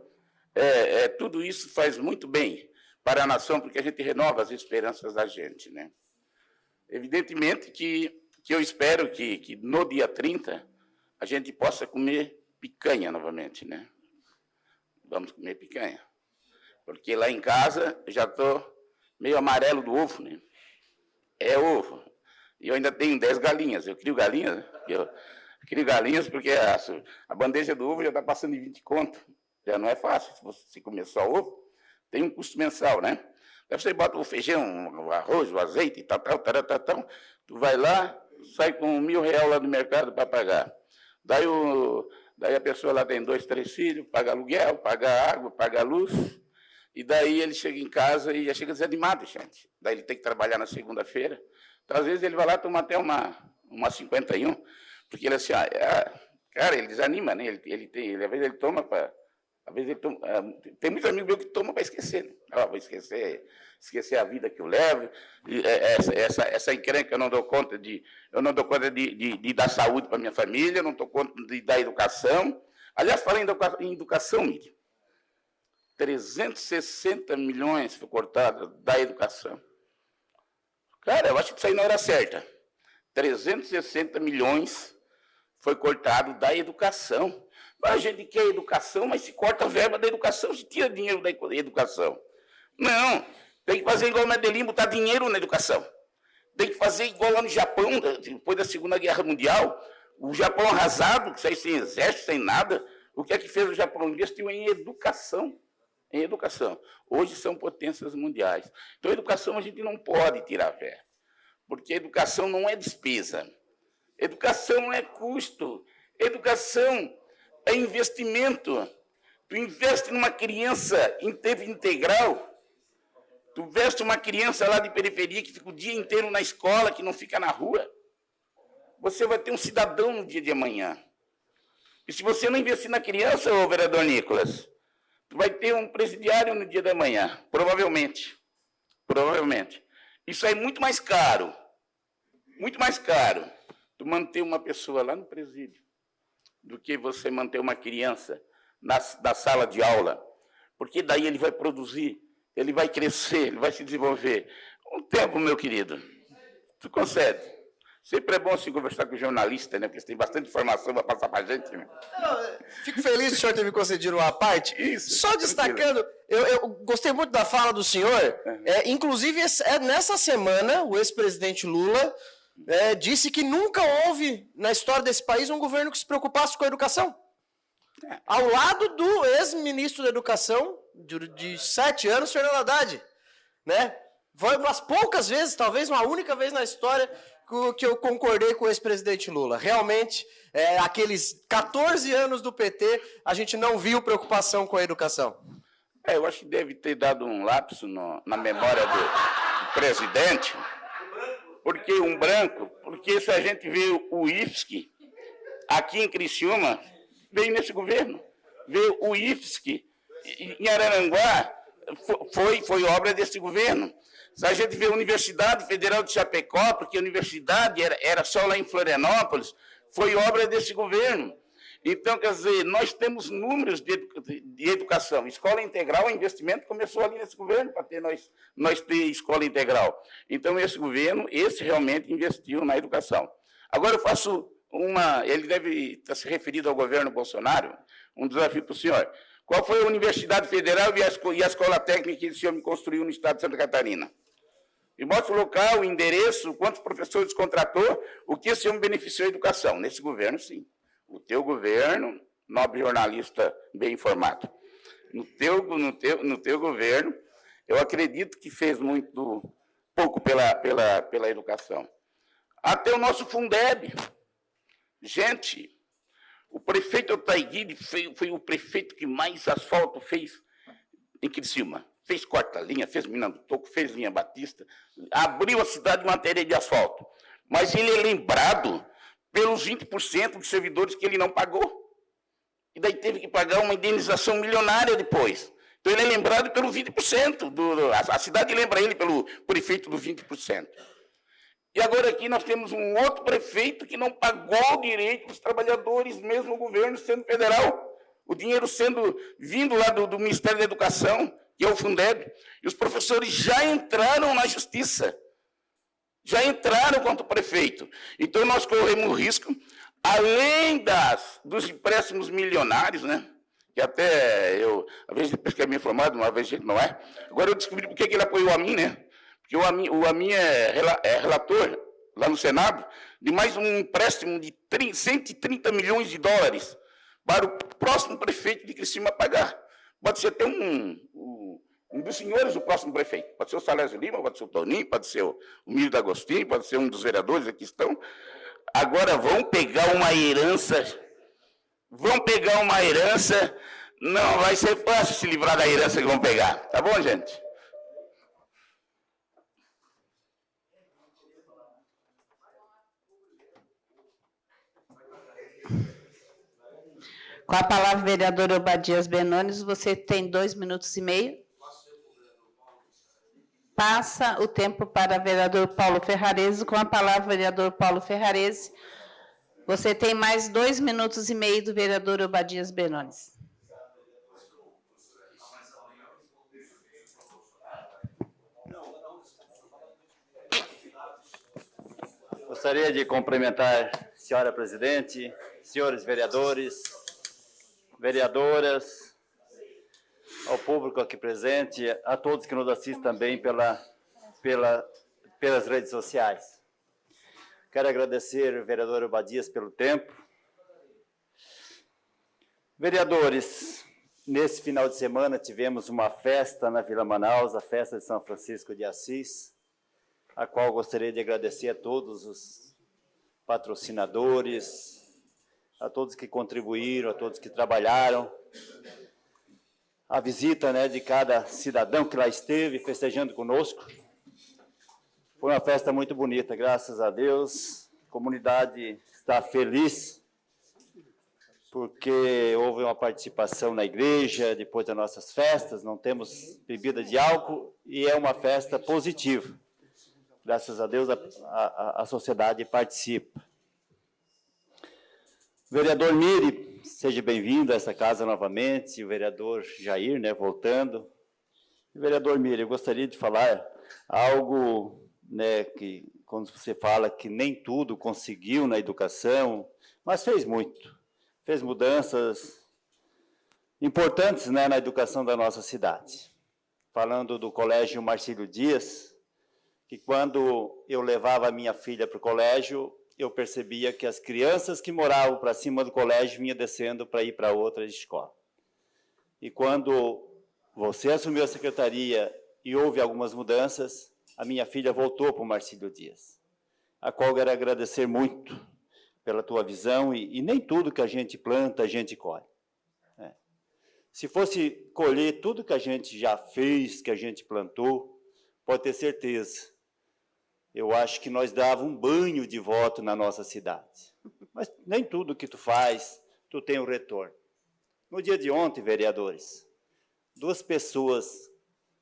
Tudo isso faz muito bem para a nação, porque a gente renova as esperanças da gente, né? Evidentemente que eu espero que no dia 30 a gente possa comer picanha novamente, né? Vamos comer picanha. Porque lá em casa eu já estou meio amarelo do ovo, né? É ovo. E eu ainda tenho 10 galinhas. Eu crio galinhas, né? Crio galinhas porque a bandeja do ovo já está passando de 20 conto. Já não é fácil. Se você comer só ovo, tem um custo mensal, né? Daí você bota o feijão, o arroz, o azeite e tal. Tu vai lá, sai com R$1.000 lá no mercado para pagar. Daí a pessoa lá tem 2, 3 filhos, paga aluguel, paga água, paga luz. E daí ele chega em casa e já chega desanimado, gente. Daí ele tem que trabalhar na segunda-feira. Então, às vezes, ele vai lá tomar até uma 51, porque ele assim, cara, ele desanima, né? Às vezes ele toma para... Às vezes ele toma, tem muitos amigos meus que tomam para esquecer, né? Vou esquecer a vida que eu levo, essa encrenca eu não dou conta de dar saúde para minha família, eu não dou conta de dar educação. Aliás, falando em educação, Miriam, 360 milhões foi cortado da educação. Cara, eu acho que isso aí não era certa. 360 milhões foi cortado da educação. A gente quer educação, mas se corta a verba da educação, se tira dinheiro da educação. Não, tem que fazer igual o Medellín, botar dinheiro na educação. Tem que fazer igual lá no Japão, depois da Segunda Guerra Mundial, o Japão arrasado, que saiu sem exército, sem nada. O que é que fez o Japão? Investiu em educação. Em educação. Hoje são potências mundiais. Então, a educação a gente não pode tirar verba, porque educação não é despesa. Educação não é custo. Educação é investimento. Tu investe numa criança em tempo integral, tu investe uma criança lá de periferia que fica o dia inteiro na escola, que não fica na rua, você vai ter um cidadão no dia de amanhã. E se você não investir na criança, ô vereador Nicolas, tu vai ter um presidiário no dia da manhã, provavelmente. Provavelmente. Isso aí é muito mais caro tu manter uma pessoa lá no presídio do que você manter uma criança na sala de aula. Porque daí ele vai produzir, ele vai crescer, ele vai se desenvolver. Um tempo, meu querido, tu concede. Sempre é bom se conversar com o jornalista, né? Porque você tem bastante informação para passar para a gente. Né? Fico feliz de o senhor ter me concedido uma parte. Isso, só destacando, eu gostei muito da fala do senhor. Inclusive, nessa semana, o ex-presidente Lula disse que nunca houve, na história desse país, um governo que se preocupasse com a educação. Ao lado do ex-ministro da Educação, de 7 anos, Fernando Haddad. Né? Foi umas poucas vezes, talvez uma única vez na história, que que eu concordei com o ex-presidente Lula. Realmente, aqueles 14 anos do PT, a gente não viu preocupação com a educação. Eu acho que deve ter dado um lapso na memória do presidente, porque se a gente vê o IFSC, aqui em Criciúma, veio nesse governo. Veio o IFSC, em Araranguá, foi obra desse governo. Se a gente vê a Universidade Federal de Chapecó, porque a universidade era só lá em Florianópolis, foi obra desse governo. Então, quer dizer, nós temos números de educação. Escola integral, o investimento começou ali nesse governo, para nós ter escola integral. Então, esse governo, realmente investiu na educação. Agora eu faço ele deve estar se referido ao governo Bolsonaro, um desafio para o senhor. Qual foi a Universidade Federal e a Escola Técnica que o senhor me construiu no estado de Santa Catarina? Me mostra o local, o endereço, quantos professores contratou, o que o senhor me beneficiou a educação. Nesse governo, sim. O teu governo, nobre jornalista bem informado, no teu governo, eu acredito que fez pouco pela educação. Até o nosso Fundeb. Gente, o prefeito Otaiguiri foi o prefeito que mais asfalto fez em Criciúma. Fez corta-linha, fez Mina do Toco, fez linha Batista, abriu a cidade em matéria de asfalto. Mas ele é lembrado pelos 20% dos servidores que ele não pagou. E daí teve que pagar uma indenização milionária depois. Então ele é lembrado pelo 20%. A cidade lembra ele pelo prefeito dos 20%. E agora aqui nós temos um outro prefeito que não pagou o direito dos trabalhadores, mesmo o governo sendo federal. O dinheiro vindo lá do Ministério da Educação, que é o Fundeb. E os professores já entraram na justiça. Já entraram contra o prefeito. Então nós corremos o risco, além dos empréstimos milionários, né? Que até às vezes depois que é bem informado, uma vez não é. Agora eu descobri por que ele apoiou a mim, né? Porque o Amin é relator, lá no Senado, de mais um empréstimo de 130 milhões de dólares para o próximo prefeito de Criciúma pagar. Pode ser até um dos senhores do próximo prefeito. Pode ser o Salésio Lima, pode ser o Toninho, pode ser o Mílio D'Agostinho, pode ser um dos vereadores que estão. Agora vão pegar uma herança. Não vai ser fácil se livrar da herança que vão pegar. Tá bom, gente? Com a palavra, vereador Obadias Benones, você tem 2 minutos e meio. Passa o tempo para o vereador Paulo Ferrarese. Com a palavra, vereador Paulo Ferrarese, você tem mais 2 minutos e meio do vereador Obadias Benones. Gostaria de cumprimentar a senhora presidente, senhores vereadores, vereadoras, ao público aqui presente, a todos que nos assistem também pelas redes sociais. Quero agradecer ao vereador Obadias pelo tempo. Vereadores, nesse final de semana tivemos uma festa na Vila Manaus, a festa de São Francisco de Assis, a qual gostaria de agradecer a todos os patrocinadores, a todos que contribuíram, a todos que trabalharam, a visita, né, de cada cidadão que lá esteve festejando conosco. Foi uma festa muito bonita, graças a Deus. A comunidade está feliz, porque houve uma participação na igreja, depois das nossas festas, não temos bebida de álcool, e é uma festa positiva. Graças a Deus, a sociedade participa. Vereador Miri, seja bem-vindo a essa casa novamente, o vereador Jair, né, voltando. Vereador Miri, eu gostaria de falar algo, né, que quando você fala que nem tudo conseguiu na educação, mas fez muito, fez mudanças importantes, né, na educação da nossa cidade. Falando do Colégio Marcílio Dias, que quando eu levava a minha filha para o colégio, eu percebia que as crianças que moravam para cima do colégio vinham descendo para ir para outra escola. E quando você assumiu a secretaria e houve algumas mudanças, a minha filha voltou para o Marcílio Dias. a qual eu quero agradecer muito pela tua visão, e nem tudo que a gente planta, a gente colhe. Se fosse colher tudo que a gente já fez, que a gente plantou, pode ter certeza, eu acho que nós dava um banho de voto na nossa cidade. Mas nem tudo que tu faz, tu tem um retorno. No dia de ontem, vereadores, 2 pessoas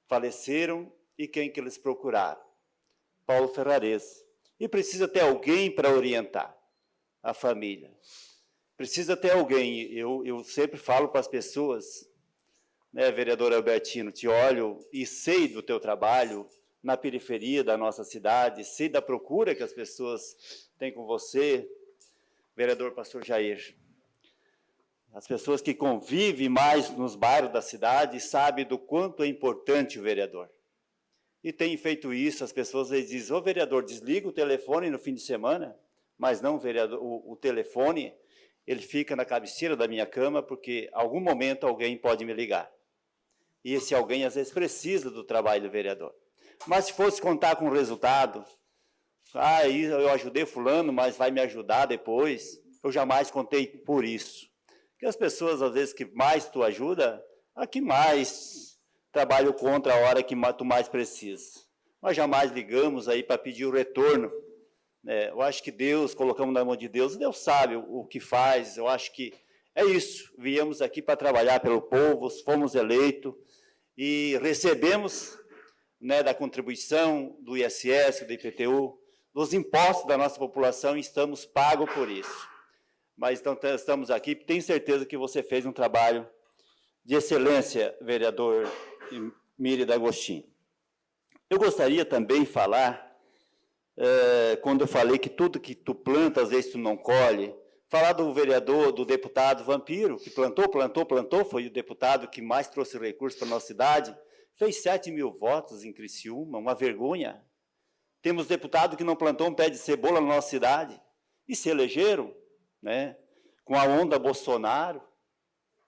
faleceram e quem que eles procuraram? Paulo Ferrares. E precisa ter alguém para orientar a família. Precisa ter alguém. Eu sempre falo para as pessoas, né, vereador Albertino, te olho e sei do teu trabalho na periferia da nossa cidade, sei da procura que as pessoas têm com você, vereador pastor Jair. As pessoas que convivem mais nos bairros da cidade sabem do quanto é importante o vereador. E tem feito isso, as pessoas dizem, ô vereador, desliga o telefone no fim de semana, mas não, vereador, o telefone, ele fica na cabeceira da minha cama, porque algum momento alguém pode me ligar. E esse alguém, às vezes, precisa do trabalho do vereador. Mas se fosse contar com o resultado, eu ajudei fulano, mas vai me ajudar depois, eu jamais contei por isso. Porque as pessoas, às vezes, que mais tu ajuda, a que mais trabalham contra a hora que tu mais precisa. Nós jamais ligamos aí para pedir o retorno. Eu acho que Deus, colocamos na mão de Deus, Deus sabe o que faz, eu acho que é isso. Viemos aqui para trabalhar pelo povo, fomos eleitos e recebemos, né, da contribuição do ISS, do IPTU, dos impostos da nossa população e estamos pagos por isso. Mas então estamos aqui, tenho certeza que você fez um trabalho de excelência, vereador Miri D'Agostinho. Eu gostaria também de falar, quando eu falei que tudo que tu planta, às vezes tu não colhe, falar do vereador, do deputado Vampiro, que plantou, foi o deputado que mais trouxe recursos para a nossa cidade, fez 7.000 votos em Criciúma, uma vergonha. Temos deputado que não plantou um pé de cebola na nossa cidade, e se elegeram, né, com a onda Bolsonaro.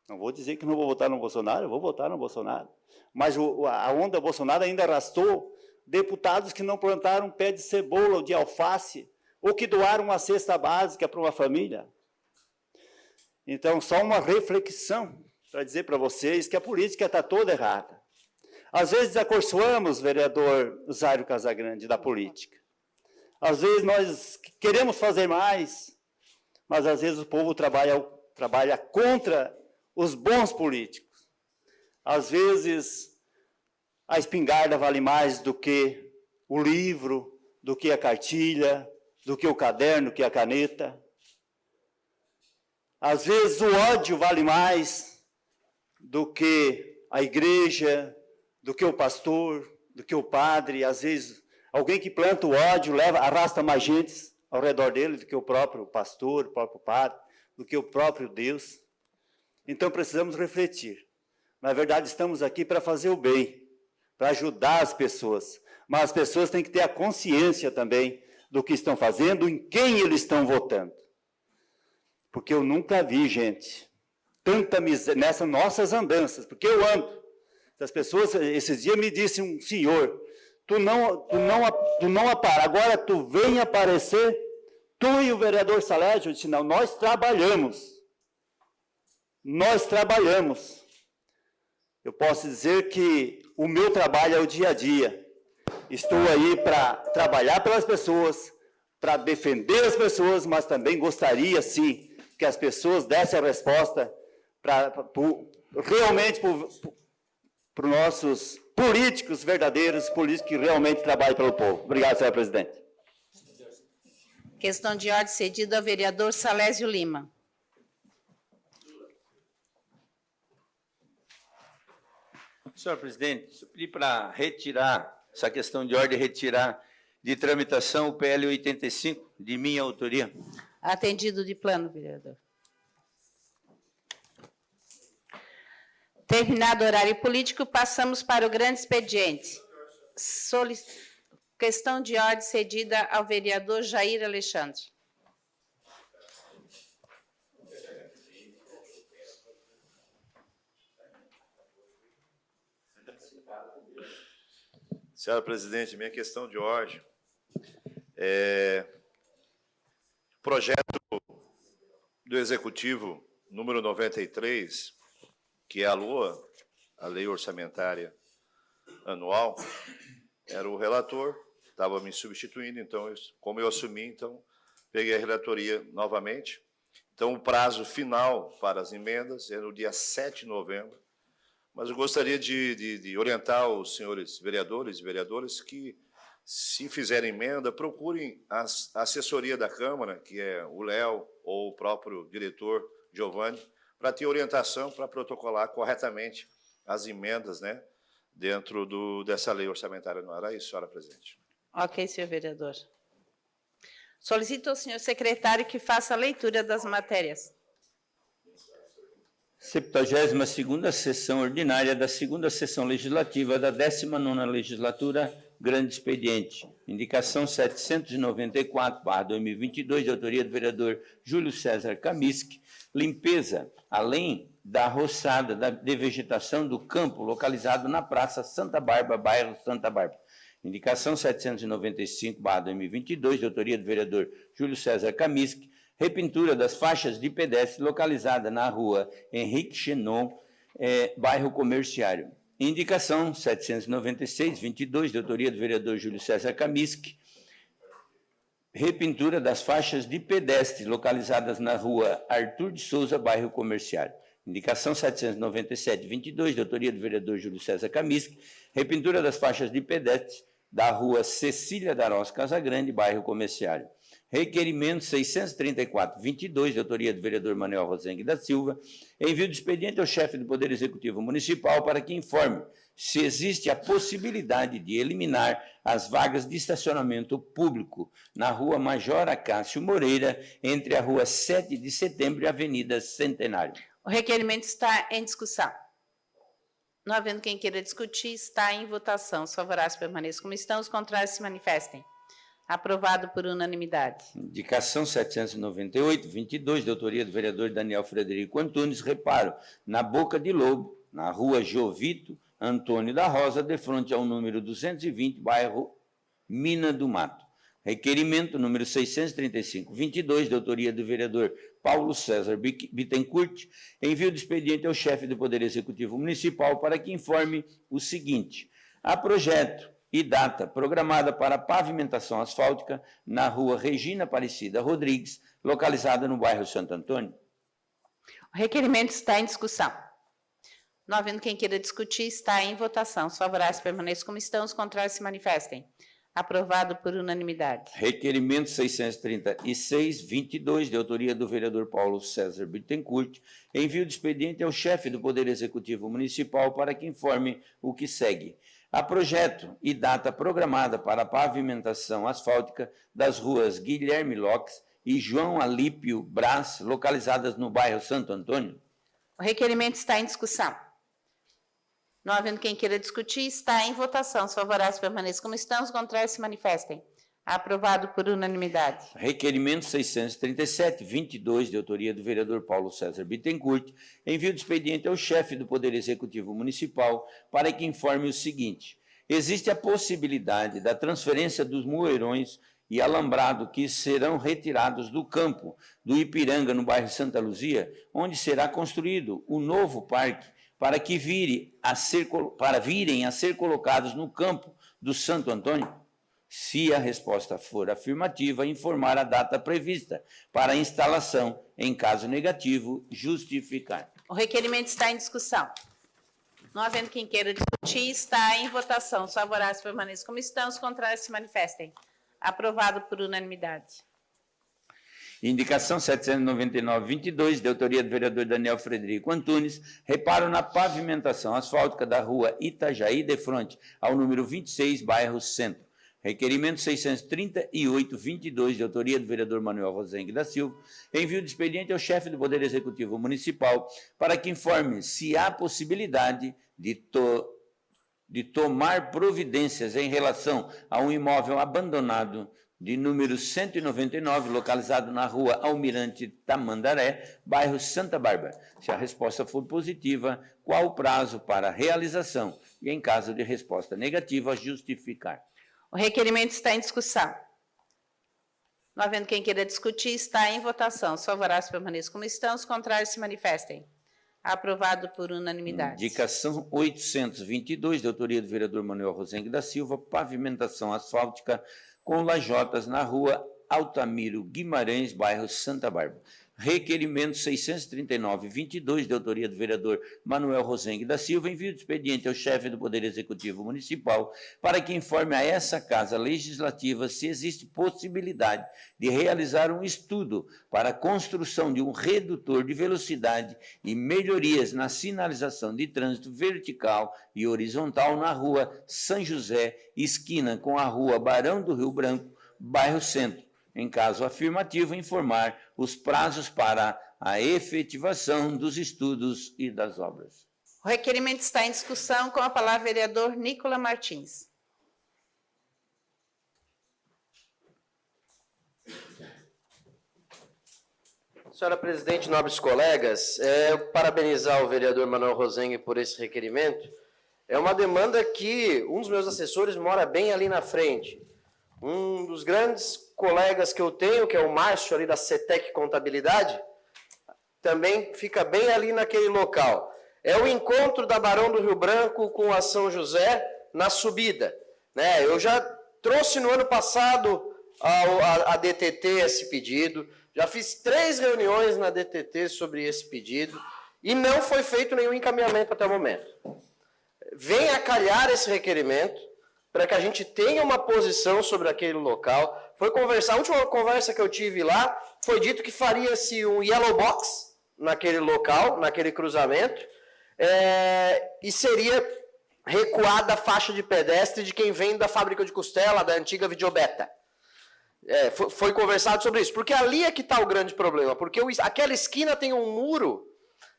Não vou dizer que não vou votar no Bolsonaro, eu vou votar no Bolsonaro. Mas a onda Bolsonaro ainda arrastou deputados que não plantaram um pé de cebola ou de alface, ou que doaram uma cesta básica para uma família. Então, só uma reflexão para dizer para vocês que a política está toda errada. Às vezes, acorçoamos, vereador Zairo Casagrande, da política. Às vezes, nós queremos fazer mais, mas, às vezes, o povo trabalha contra os bons políticos. Às vezes, a espingarda vale mais do que o livro, do que a cartilha, do que o caderno, do que a caneta. Às vezes, o ódio vale mais do que a igreja, do que o pastor, do que o padre. Às vezes, alguém que planta o ódio arrasta mais gente ao redor dele do que o próprio pastor, o próprio padre, do que o próprio Deus. Então, precisamos refletir. Na verdade, estamos aqui para fazer o bem, para ajudar as pessoas. Mas as pessoas têm que ter a consciência também do que estão fazendo, em quem eles estão votando. Porque eu nunca vi, gente, tanta miséria nessas nossas andanças, porque eu ando. As pessoas, esses dias me disse um senhor, tu não apara, agora tu vem aparecer, tu e o vereador Salégio. Eu disse, não, nós trabalhamos. Nós trabalhamos. Eu posso dizer que o meu trabalho é o dia a dia. Estou aí para trabalhar pelas pessoas, para defender as pessoas, mas também gostaria, sim, que as pessoas dessem a resposta realmente para os nossos políticos verdadeiros, políticos que realmente trabalham pelo povo. Obrigado, senhor presidente. Questão de ordem cedida ao vereador Salésio Lima. Senhor presidente, eu pedi para retirar essa questão de ordem, retirar de tramitação o PL 85, de minha autoria. Atendido de plano, vereador. Terminado o horário político, passamos para o grande expediente. Questão de ordem cedida ao vereador Jair Alexandre. Senhora presidente, minha questão de ordem Projeto do Executivo número 93, que é a LOA, a Lei Orçamentária Anual, era o relator, estava me substituindo, então, como eu assumi, então, peguei a relatoria novamente. Então, o prazo final para as emendas é no dia 7 de novembro, mas eu gostaria de orientar os senhores vereadores e vereadoras que, se fizerem emenda, procurem a assessoria da Câmara, que é o Léo ou o próprio diretor Giovanni, para ter orientação para protocolar corretamente as emendas, né, dentro dessa lei orçamentária anual. Era isso, senhora presidente. Ok, senhor vereador. Solicito ao senhor secretário que faça a leitura das matérias. 72ª sessão ordinária da 2ª sessão legislativa da 19ª legislatura, grande expediente. Indicação 794/2022, de autoria do vereador Júlio César Kamisk, limpeza, além da roçada de vegetação do campo localizado na Praça Santa Bárbara, bairro Santa Bárbara. Indicação 795/2022, de autoria do vereador Júlio César Kamisk, repintura das faixas de pedestre localizada na rua Henrique Chenon, bairro Comerciário. Indicação 796/22, de autoria do vereador Júlio César Kamisk, repintura das faixas de pedestre localizadas na rua Arthur de Souza, bairro Comerciário. Indicação 797/22, de autoria do vereador Júlio César Kamisk, repintura das faixas de pedestre da rua Cecília Darós Casagrande, bairro Comerciário. Requerimento 634/22, de autoria do vereador Manuel Rosengue da Silva, envio de expediente ao chefe do Poder Executivo Municipal para que informe se existe a possibilidade de eliminar as vagas de estacionamento público na rua Major Acácio Moreira, entre a rua 7 de Setembro e a Avenida Centenário. O requerimento está em discussão. Não havendo quem queira discutir, está em votação. Os favoráveis permaneçam como estão, os contrários se manifestem. Aprovado por unanimidade. Indicação 798/22, de autoria do vereador Daniel Frederico Antunes, reparo na Boca de Lobo, na rua Jovito Antônio da Rosa, de frente ao número 220, bairro Mina do Mato. Requerimento número 635/22, de autoria do vereador Paulo César Bittencourt, envio de expediente ao chefe do Poder Executivo Municipal para que informe o seguinte: há projeto e data programada para pavimentação asfáltica na rua Regina Aparecida Rodrigues, localizada no bairro Santo Antônio. O requerimento está em discussão. Não havendo quem queira discutir, está em votação. Os favoráveis permaneçam como estão, os contrários se manifestem. Aprovado por unanimidade. Requerimento 636/22, de autoria do vereador Paulo César Bittencourt, envio de expediente ao chefe do Poder Executivo Municipal para que informe o que segue. Há projeto e data programada para a pavimentação asfáltica das ruas Guilherme Lopes e João Alípio Brás, localizadas no bairro Santo Antônio. O requerimento está em discussão. Não havendo quem queira discutir, está em votação. Os favoráveis permaneçam como estão, os contrários se manifestem. Aprovado por unanimidade. Requerimento 637/22, de autoria do vereador Paulo César Bittencourt, envio de expediente ao chefe do Poder Executivo Municipal para que informe o seguinte: existe a possibilidade da transferência dos moeirões e alambrado que serão retirados do campo do Ipiranga, no bairro Santa Luzia, onde será construído o novo parque, para que virem a ser colocados no campo do Santo Antônio? Se a resposta for afirmativa, informar a data prevista para a instalação. Em caso negativo, justificar. O requerimento está em discussão. Não havendo quem queira discutir, está em votação. Os favoráveis permaneçam como estão, os contrários se manifestem. Aprovado por unanimidade. Indicação 799/22, de autoria do vereador Daniel Frederico Antunes, reparo na pavimentação asfáltica da rua Itajaí, de frente ao número 26, bairro Centro. Requerimento 638/22, de autoria do vereador Manuel Rosengue da Silva, envio de expediente ao chefe do Poder Executivo Municipal para que informe se há possibilidade de tomar providências em relação a um imóvel abandonado de número 199, localizado na rua Almirante Tamandaré, bairro Santa Bárbara. Se a resposta for positiva, qual o prazo para a realização? E, em caso de resposta negativa, justificar. O requerimento está em discussão. Não havendo quem queira discutir, está em votação. Os favoráveis permaneçam como estão, os contrários se manifestem. Aprovado por unanimidade. Indicação 822, de autoria do vereador Manuel Rosengue da Silva, pavimentação asfáltica com lajotas na rua Altamiro Guimarães, bairro Santa Bárbara. Requerimento 639-22, de autoria do vereador Manuel Rosengue da Silva, envio de expediente ao chefe do Poder Executivo Municipal para que informe a essa Casa Legislativa se existe possibilidade de realizar um estudo para a construção de um redutor de velocidade e melhorias na sinalização de trânsito vertical e horizontal na rua São José, esquina com a rua Barão do Rio Branco, bairro Centro. Em caso afirmativo, informar os prazos para a efetivação dos estudos e das obras. O requerimento está em discussão. Com a palavra, o vereador Nicola Martins. Senhora presidente, nobres colegas, eu parabenizar o vereador Manuel Rosengue por esse requerimento. É uma demanda que um dos meus assessores mora bem ali na frente. Um dos grandes colegas que eu tenho, que é o Márcio, ali da CETEC Contabilidade, também fica bem ali naquele local. É o encontro da Barão do Rio Branco com a São José na subida, né? Eu já trouxe no ano passado a DTT esse pedido, já fiz 3 reuniões na DTT sobre esse pedido e não foi feito nenhum encaminhamento até o momento. Vem a calhar esse requerimento para que a gente tenha uma posição sobre aquele local. A última conversa que eu tive lá, foi dito que faria-se um yellow box naquele local, naquele cruzamento, e seria recuada a faixa de pedestre de quem vem da fábrica de costela, da antiga Videobeta. Foi conversado sobre isso, porque ali é que está o grande problema, porque aquela esquina tem um muro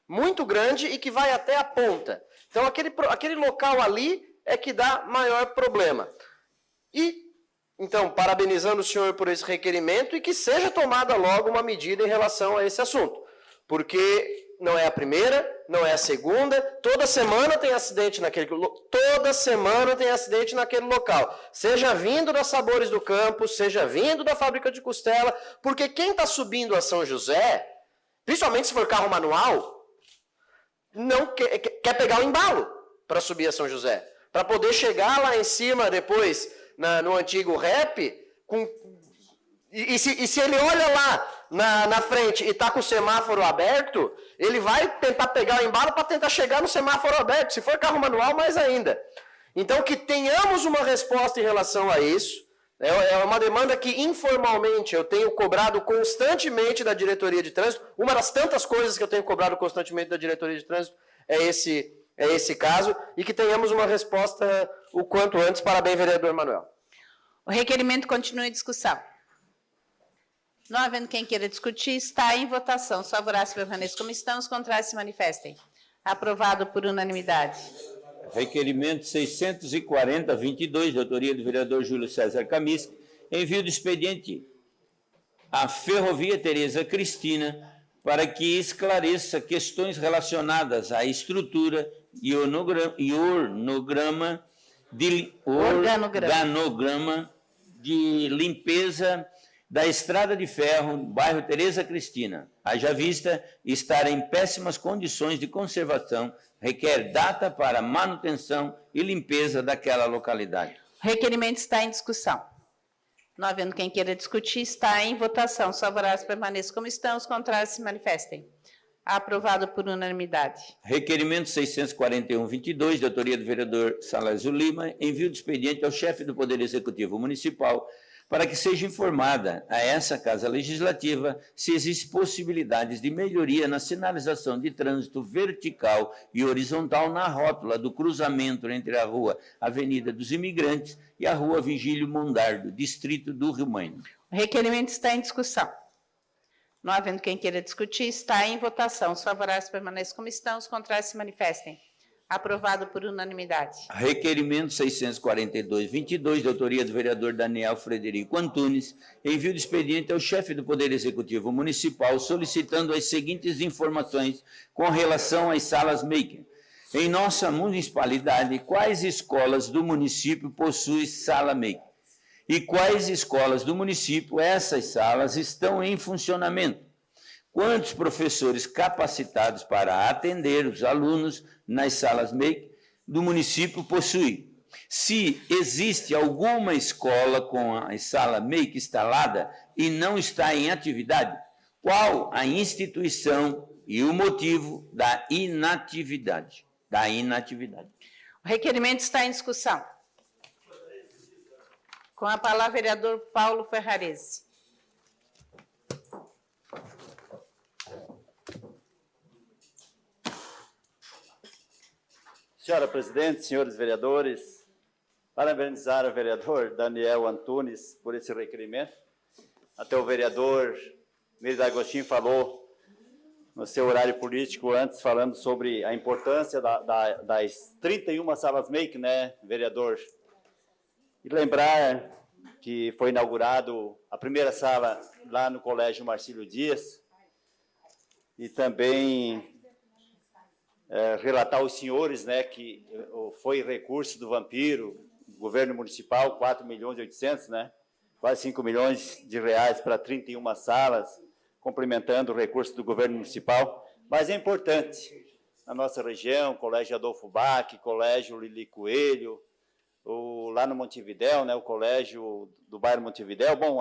muito grande e que vai até a ponta. Então, aquele local ali é que dá maior problema. Então, parabenizando o senhor por esse requerimento e que seja tomada logo uma medida em relação a esse assunto. Porque não é a primeira, não é a segunda, toda semana tem acidente naquele local. Seja vindo das Sabores do Campo, seja vindo da fábrica de costela, porque quem está subindo a São José, principalmente se for carro manual, não quer pegar o embalo para subir a São José. Para poder chegar lá em cima depois, no antigo rap, e se ele olha lá na frente e está com o semáforo aberto, ele vai tentar pegar o embalo para tentar chegar no semáforo aberto. Se for carro manual, mais ainda. Então, que tenhamos uma resposta em relação a isso. É uma demanda que, informalmente, eu tenho cobrado constantemente da diretoria de trânsito. Uma das tantas coisas que eu tenho cobrado constantemente da diretoria de trânsito é esse caso, e que tenhamos uma resposta o quanto antes. Parabéns, vereador Manuel. O requerimento continua em discussão. Não havendo quem queira discutir, está em votação. Os favoráveis permaneçam como estão, os contrários se manifestem. Aprovado por unanimidade. Requerimento 640-22, de autoria do vereador Júlio César Kaminski, envio do expediente à Ferrovia Tereza Cristina para que esclareça questões relacionadas à estrutura e organograma de limpeza da Estrada de Ferro, bairro Tereza Cristina. Haja vista estar em péssimas condições de conservação, requer data para manutenção e limpeza daquela localidade. O requerimento está em discussão. Não havendo quem queira discutir, está em votação. Os favoráveis permaneçam como estão, os contrários se manifestem. Aprovado por unanimidade. Requerimento 641-22, de autoria do vereador Salazar Lima, envio de expediente ao chefe do Poder Executivo Municipal para que seja informada a essa Casa Legislativa se existem possibilidades de melhoria na sinalização de trânsito vertical e horizontal na rótula do cruzamento entre a rua Avenida dos Imigrantes e a rua Vigílio Mondardo, distrito do Rio Maine. O requerimento está em discussão. Não havendo quem queira discutir, está em votação. Os favoráveis permaneçam como estão, os contrários se manifestem. Aprovado por unanimidade. Requerimento 642-22, de autoria do vereador Daniel Frederico Antunes, envio de expediente ao chefe do Poder Executivo Municipal solicitando as seguintes informações com relação às salas maker. Em nossa municipalidade, quais escolas do município possuem sala maker? E quais escolas do município essas salas estão em funcionamento? Quantos professores capacitados para atender os alunos nas salas MEIC do município possuem? Se existe alguma escola com a sala MEIC instalada e não está em atividade, qual a instituição e o motivo da inatividade? O requerimento está em discussão. Com a palavra, vereador Paulo Ferrarese. Senhora presidente, senhores vereadores, parabenizar o vereador Daniel Antunes por esse requerimento. Até o vereador Miri D'Agostinho falou no seu horário político antes, falando sobre a importância das 31 salas MEIC, né, vereador? E lembrar que foi inaugurado a primeira sala lá no Colégio Marcílio Dias, e também relatar aos senhores, né, que foi recurso do Vampiro, governo municipal, 4.800.000, né, quase 5 milhões de reais para 31 salas, complementando o recurso do governo municipal. Mas é importante, na nossa região, Colégio Adolfo Bach, Colégio Lili Coelho, lá no Montevidéu, né, o colégio do bairro Montevidéu, bom,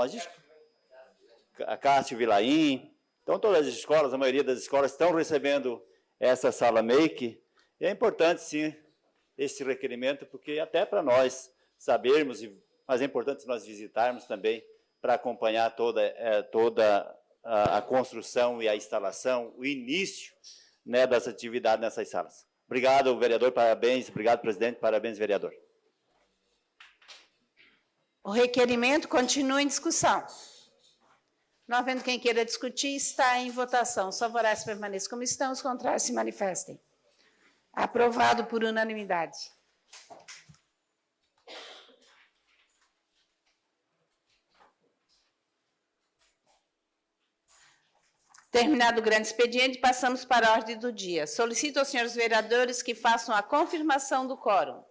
a Cássio Vilaim, então todas as escolas, a maioria das escolas estão recebendo essa sala MEIC, e é importante, sim, esse requerimento, porque até para nós sabermos, mas é importante nós visitarmos também, para acompanhar toda a construção e a instalação, o início, né, das atividades nessas salas. Obrigado, vereador, parabéns, obrigado, presidente, parabéns, vereador. O requerimento continua em discussão. Não havendo quem queira discutir, está em votação. Os favoráveis permaneçam como estão, os contrários se manifestem. Aprovado por unanimidade. Terminado o grande expediente, passamos para a ordem do dia. Solicito aos senhores vereadores que façam a confirmação do quórum.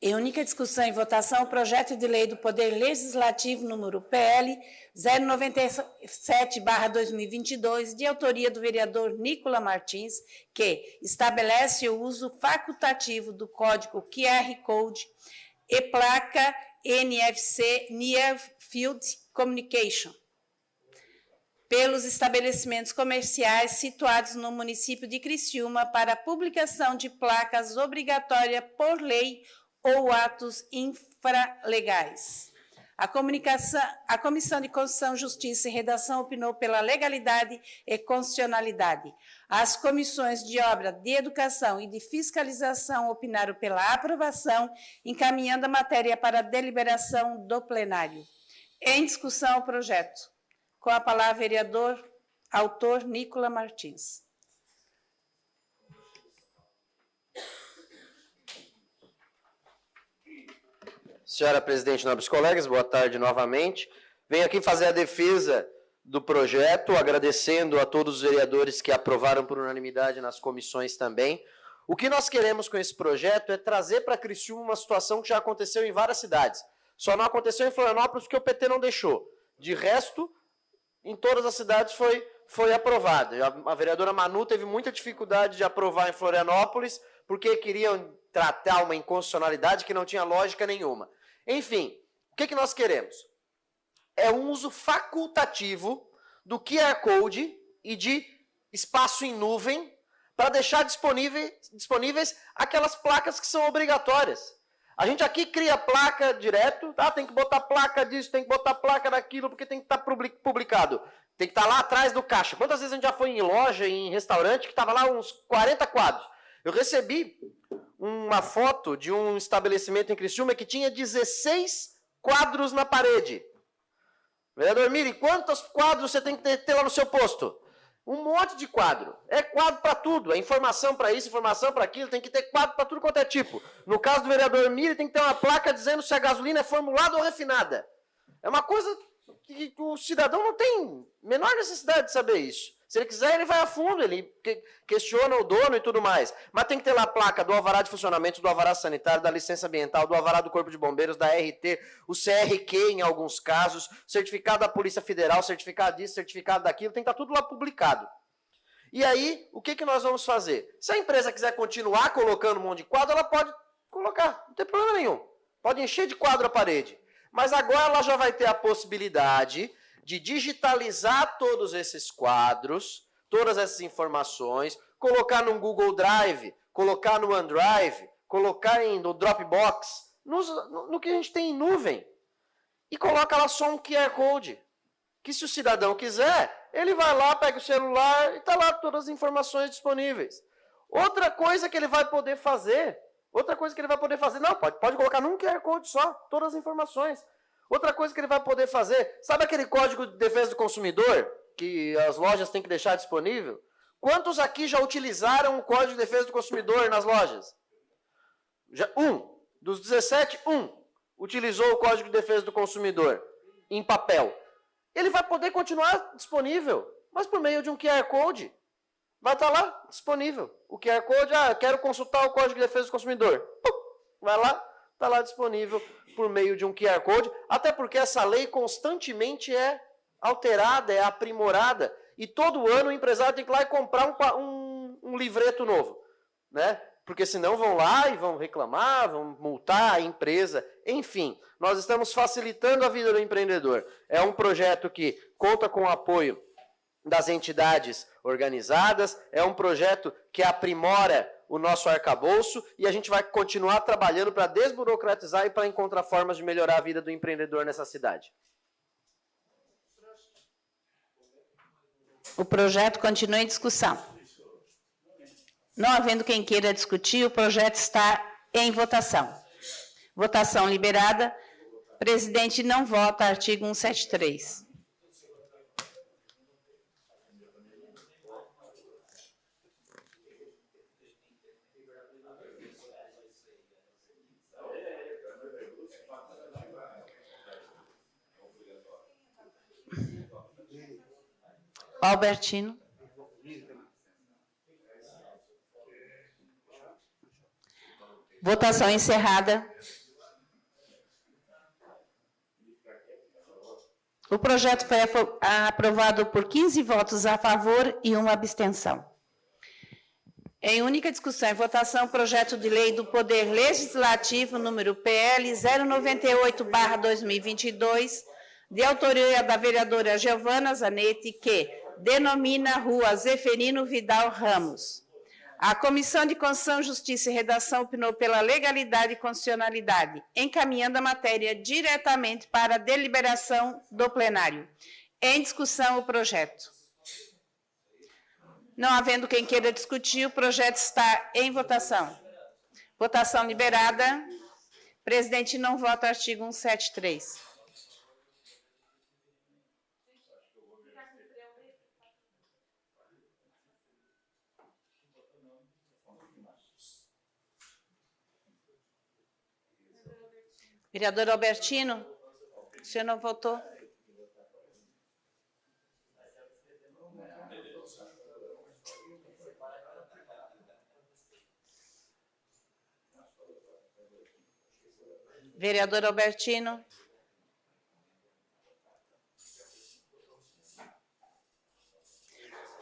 Em única discussão e votação, o projeto de lei do Poder Legislativo, número PL 097/2022, de autoria do vereador Nicola Martins, que estabelece o uso facultativo do código QR Code e placa NFC Near Field Communication pelos estabelecimentos comerciais situados no município de Criciúma para publicação de placas obrigatória por lei ou atos infralegais. A Comissão de Constituição, Justiça e Redação opinou pela legalidade e constitucionalidade. As comissões de Obra, de Educação e de Fiscalização opinaram pela aprovação, encaminhando a matéria para deliberação do plenário. Em discussão o projeto. Com a palavra, vereador, autor Nicola Martins. Senhora presidente, nobres colegas, boa tarde novamente. Venho aqui fazer a defesa do projeto, agradecendo a todos os vereadores que aprovaram por unanimidade nas comissões também. O que nós queremos com esse projeto é trazer para Criciúma uma situação que já aconteceu em várias cidades. Só não aconteceu em Florianópolis porque o PT não deixou. De resto, em todas as cidades foi aprovado. A vereadora Manu teve muita dificuldade de aprovar em Florianópolis porque queriam tratar uma inconstitucionalidade que não tinha lógica nenhuma. Enfim, o que nós queremos? É um uso facultativo do QR Code e de espaço em nuvem para deixar disponíveis aquelas placas que são obrigatórias. A gente aqui cria placa direto, tá? Tem que botar placa disso, tem que botar placa daquilo, porque tem que estar publicado. Tem que estar lá atrás do caixa. Quantas vezes a gente já foi em loja, em restaurante, que estava lá uns 40 quadros? Eu recebi uma foto de um estabelecimento em Criciúma que tinha 16 quadros na parede. Vereador Miri, quantos quadros você tem que ter lá no seu posto? Um monte de quadro. É quadro para tudo. É informação para isso, informação para aquilo. Tem que ter quadro para tudo quanto é tipo. No caso do vereador Miri, tem que ter uma placa dizendo se a gasolina é formulada ou refinada. É uma coisa que o cidadão não tem menor necessidade de saber isso. Se ele quiser, ele vai a fundo, ele questiona o dono e tudo mais. Mas tem que ter lá a placa do alvará de funcionamento, do alvará sanitário, da licença ambiental, do alvará do Corpo de Bombeiros, da RT, o CRQ em alguns casos, certificado da Polícia Federal, certificado disso, certificado daquilo, tem que estar tudo lá publicado. E aí, o que nós vamos fazer? Se a empresa quiser continuar colocando um monte de quadro, ela pode colocar, não tem problema nenhum. Pode encher de quadro a parede. Mas agora ela já vai ter a possibilidade de digitalizar todos esses quadros, todas essas informações, colocar no Google Drive, colocar no OneDrive, colocar no Dropbox, no que a gente tem em nuvem. E coloca lá só um QR Code, que se o cidadão quiser, ele vai lá, pega o celular e está lá todas as informações disponíveis. Outra coisa que ele vai poder fazer, não, pode colocar num QR Code só, todas as informações. Outra coisa que ele vai poder fazer, sabe aquele Código de Defesa do Consumidor, que as lojas têm que deixar disponível? Quantos aqui já utilizaram o Código de Defesa do Consumidor nas lojas? Dos 17, utilizou o Código de Defesa do Consumidor em papel. Ele vai poder continuar disponível, mas por meio de um QR Code. Vai estar lá disponível. O QR Code, quero consultar o Código de Defesa do Consumidor. Vai lá, está lá disponível por meio de um QR Code, até porque essa lei constantemente é alterada, é aprimorada, e todo ano o empresário tem que ir lá e comprar um livreto novo, né? Porque senão vão lá e vão reclamar, vão multar a empresa, enfim. Nós estamos facilitando a vida do empreendedor. É um projeto que conta com o apoio das entidades organizadas, é um projeto que aprimora o nosso arcabouço e a gente vai continuar trabalhando para desburocratizar e para encontrar formas de melhorar a vida do empreendedor nessa cidade. O projeto continua em discussão. Não havendo quem queira discutir, o projeto está em votação. Votação liberada. Presidente não vota, artigo 173. Albertino. Votação encerrada. O projeto foi aprovado por 15 votos a favor e uma abstenção. Em única discussão e votação, projeto de lei do Poder Legislativo, número PL 098/2022, de autoria da vereadora Giovana Zanetti, que denomina Rua Zeferino Vidal Ramos. A Comissão de Constituição, Justiça e Redação opinou pela legalidade e constitucionalidade, encaminhando a matéria diretamente para a deliberação do plenário. Em discussão, o projeto. Não havendo quem queira discutir, o projeto está em votação. Votação liberada. Presidente não vota, artigo 173. Vereador Albertino, o senhor não votou? Vereador Albertino.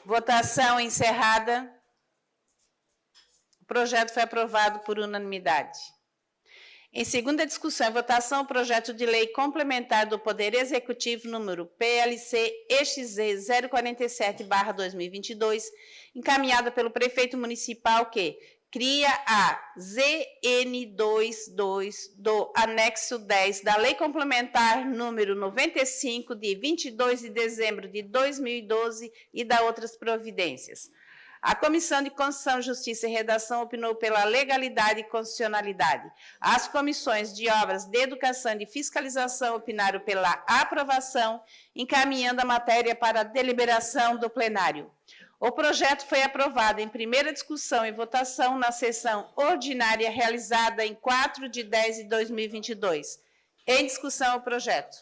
Votação encerrada. O projeto foi aprovado por unanimidade. Em segunda discussão e votação, o projeto de lei complementar do Poder Executivo, número PLC-EXZ 047/2022, encaminhada pelo prefeito municipal que cria a ZN22 do anexo 10 da Lei Complementar número 95, de 22 de dezembro de 2012 e da outras providências. A Comissão de Constituição, Justiça e Redação opinou pela legalidade e constitucionalidade. As comissões de Obras, de Educação e de Fiscalização opinaram pela aprovação, encaminhando a matéria para a deliberação do plenário. O projeto foi aprovado em primeira discussão e votação na sessão ordinária realizada em 4 de 10 de 2022. Em discussão o projeto.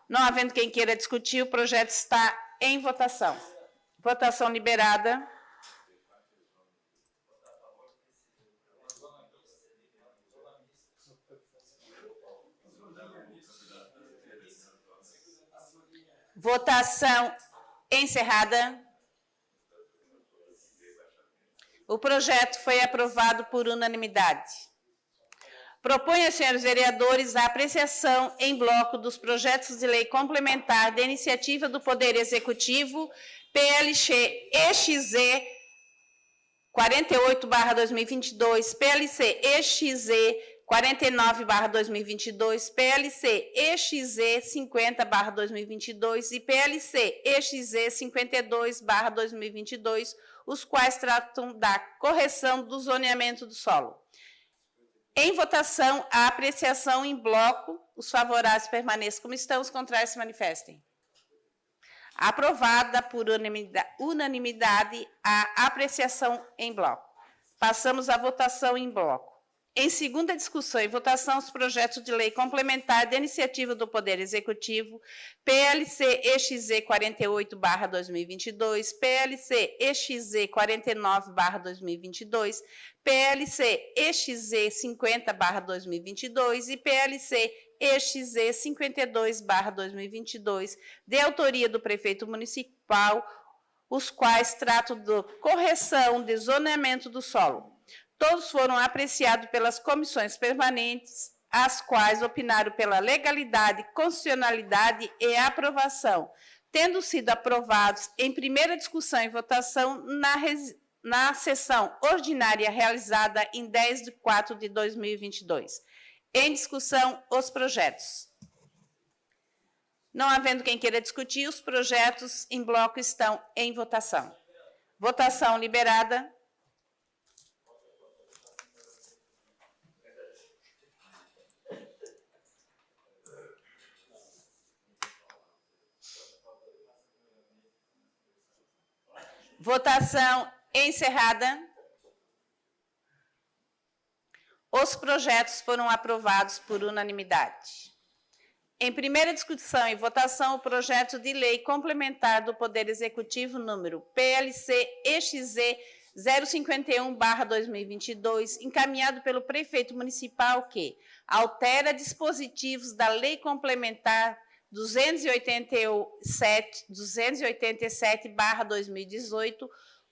Não havendo quem queira discutir, o projeto está em votação. Votação liberada. Votação encerrada. O projeto foi aprovado por unanimidade. Proponho aos senhores vereadores a apreciação em bloco dos projetos de lei complementar de iniciativa do Poder Executivo, PLC EXZ 48/2022, PLC EXZ 49/2022, PLC EXZ 50/2022 e PLC EXZ 52/2022, os quais tratam da correção do zoneamento do solo. Em votação, a apreciação em bloco, os favoráveis permaneçam como estão, os contrários se manifestem. Aprovada por unanimidade a apreciação em bloco. Passamos à votação em bloco. Em segunda discussão e votação, os projetos de lei complementar de iniciativa do Poder Executivo, PLC EXZ 48/2022, PLC EXZ 49/2022, PLC EXZ 50/2022 e PLC EXZ 52/2022, de autoria do prefeito municipal, os quais tratam da correção de zoneamento do solo. Todos foram apreciados pelas comissões permanentes, as quais opinaram pela legalidade, constitucionalidade e aprovação, tendo sido aprovados em primeira discussão e votação na sessão ordinária realizada em 10 de 4 de 2022. Em discussão, os projetos. Não havendo quem queira discutir, os projetos em bloco estão em votação. Votação liberada. Votação encerrada. Os projetos foram aprovados por unanimidade. Em primeira discussão e votação, o projeto de lei complementar do Poder Executivo número PLC EXZ 051/2022, encaminhado pelo prefeito municipal que altera dispositivos da Lei Complementar 287/2018,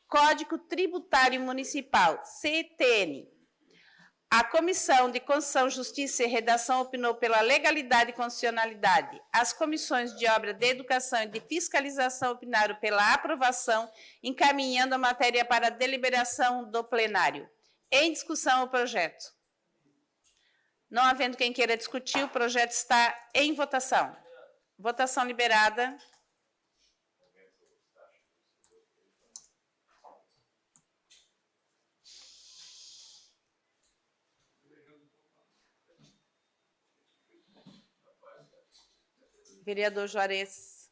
Código Tributário Municipal, CTN. A Comissão de Constituição, Justiça e Redação opinou pela legalidade e constitucionalidade. As comissões de Obra, de Educação e de Fiscalização opinaram pela aprovação, encaminhando a matéria para a deliberação do plenário. Em discussão o projeto. Não havendo quem queira discutir, o projeto está em votação. Votação liberada. Vereador Juarez.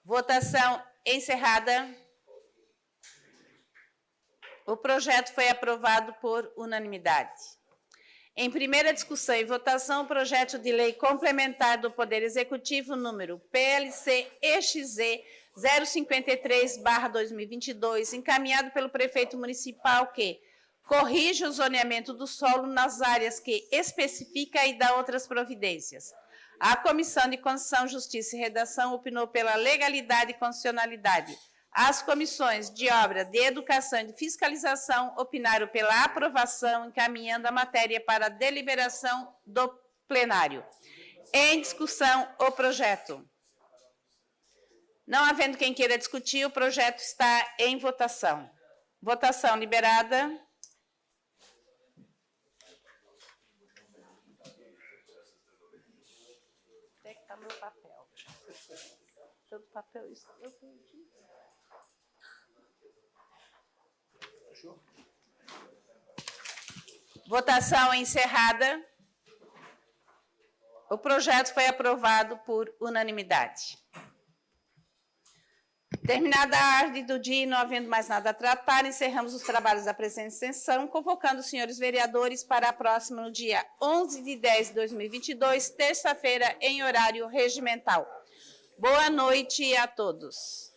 Votação encerrada. O projeto foi aprovado por unanimidade. Em primeira discussão e votação, o projeto de lei complementar do Poder Executivo número PLC EXZ 053/2022, encaminhado pelo prefeito municipal que corrige o zoneamento do solo nas áreas que especifica e dá outras providências. A Comissão de Constituição, Justiça e Redação opinou pela legalidade e constitucionalidade. As comissões de Obra, de Educação e de Fiscalização opinaram pela aprovação, encaminhando a matéria para a deliberação do plenário. Em discussão, o projeto. Não havendo quem queira discutir, o projeto está em votação. Votação liberada. Tem que estar meu papel. Todo papel, isso eu perdi. Votação encerrada. O projeto foi aprovado por unanimidade. Terminada a ordem do dia e não havendo mais nada a tratar, encerramos os trabalhos da presente sessão, convocando os senhores vereadores para a próxima, no dia 11/10/2022, terça-feira, em horário regimental. Boa noite a todos.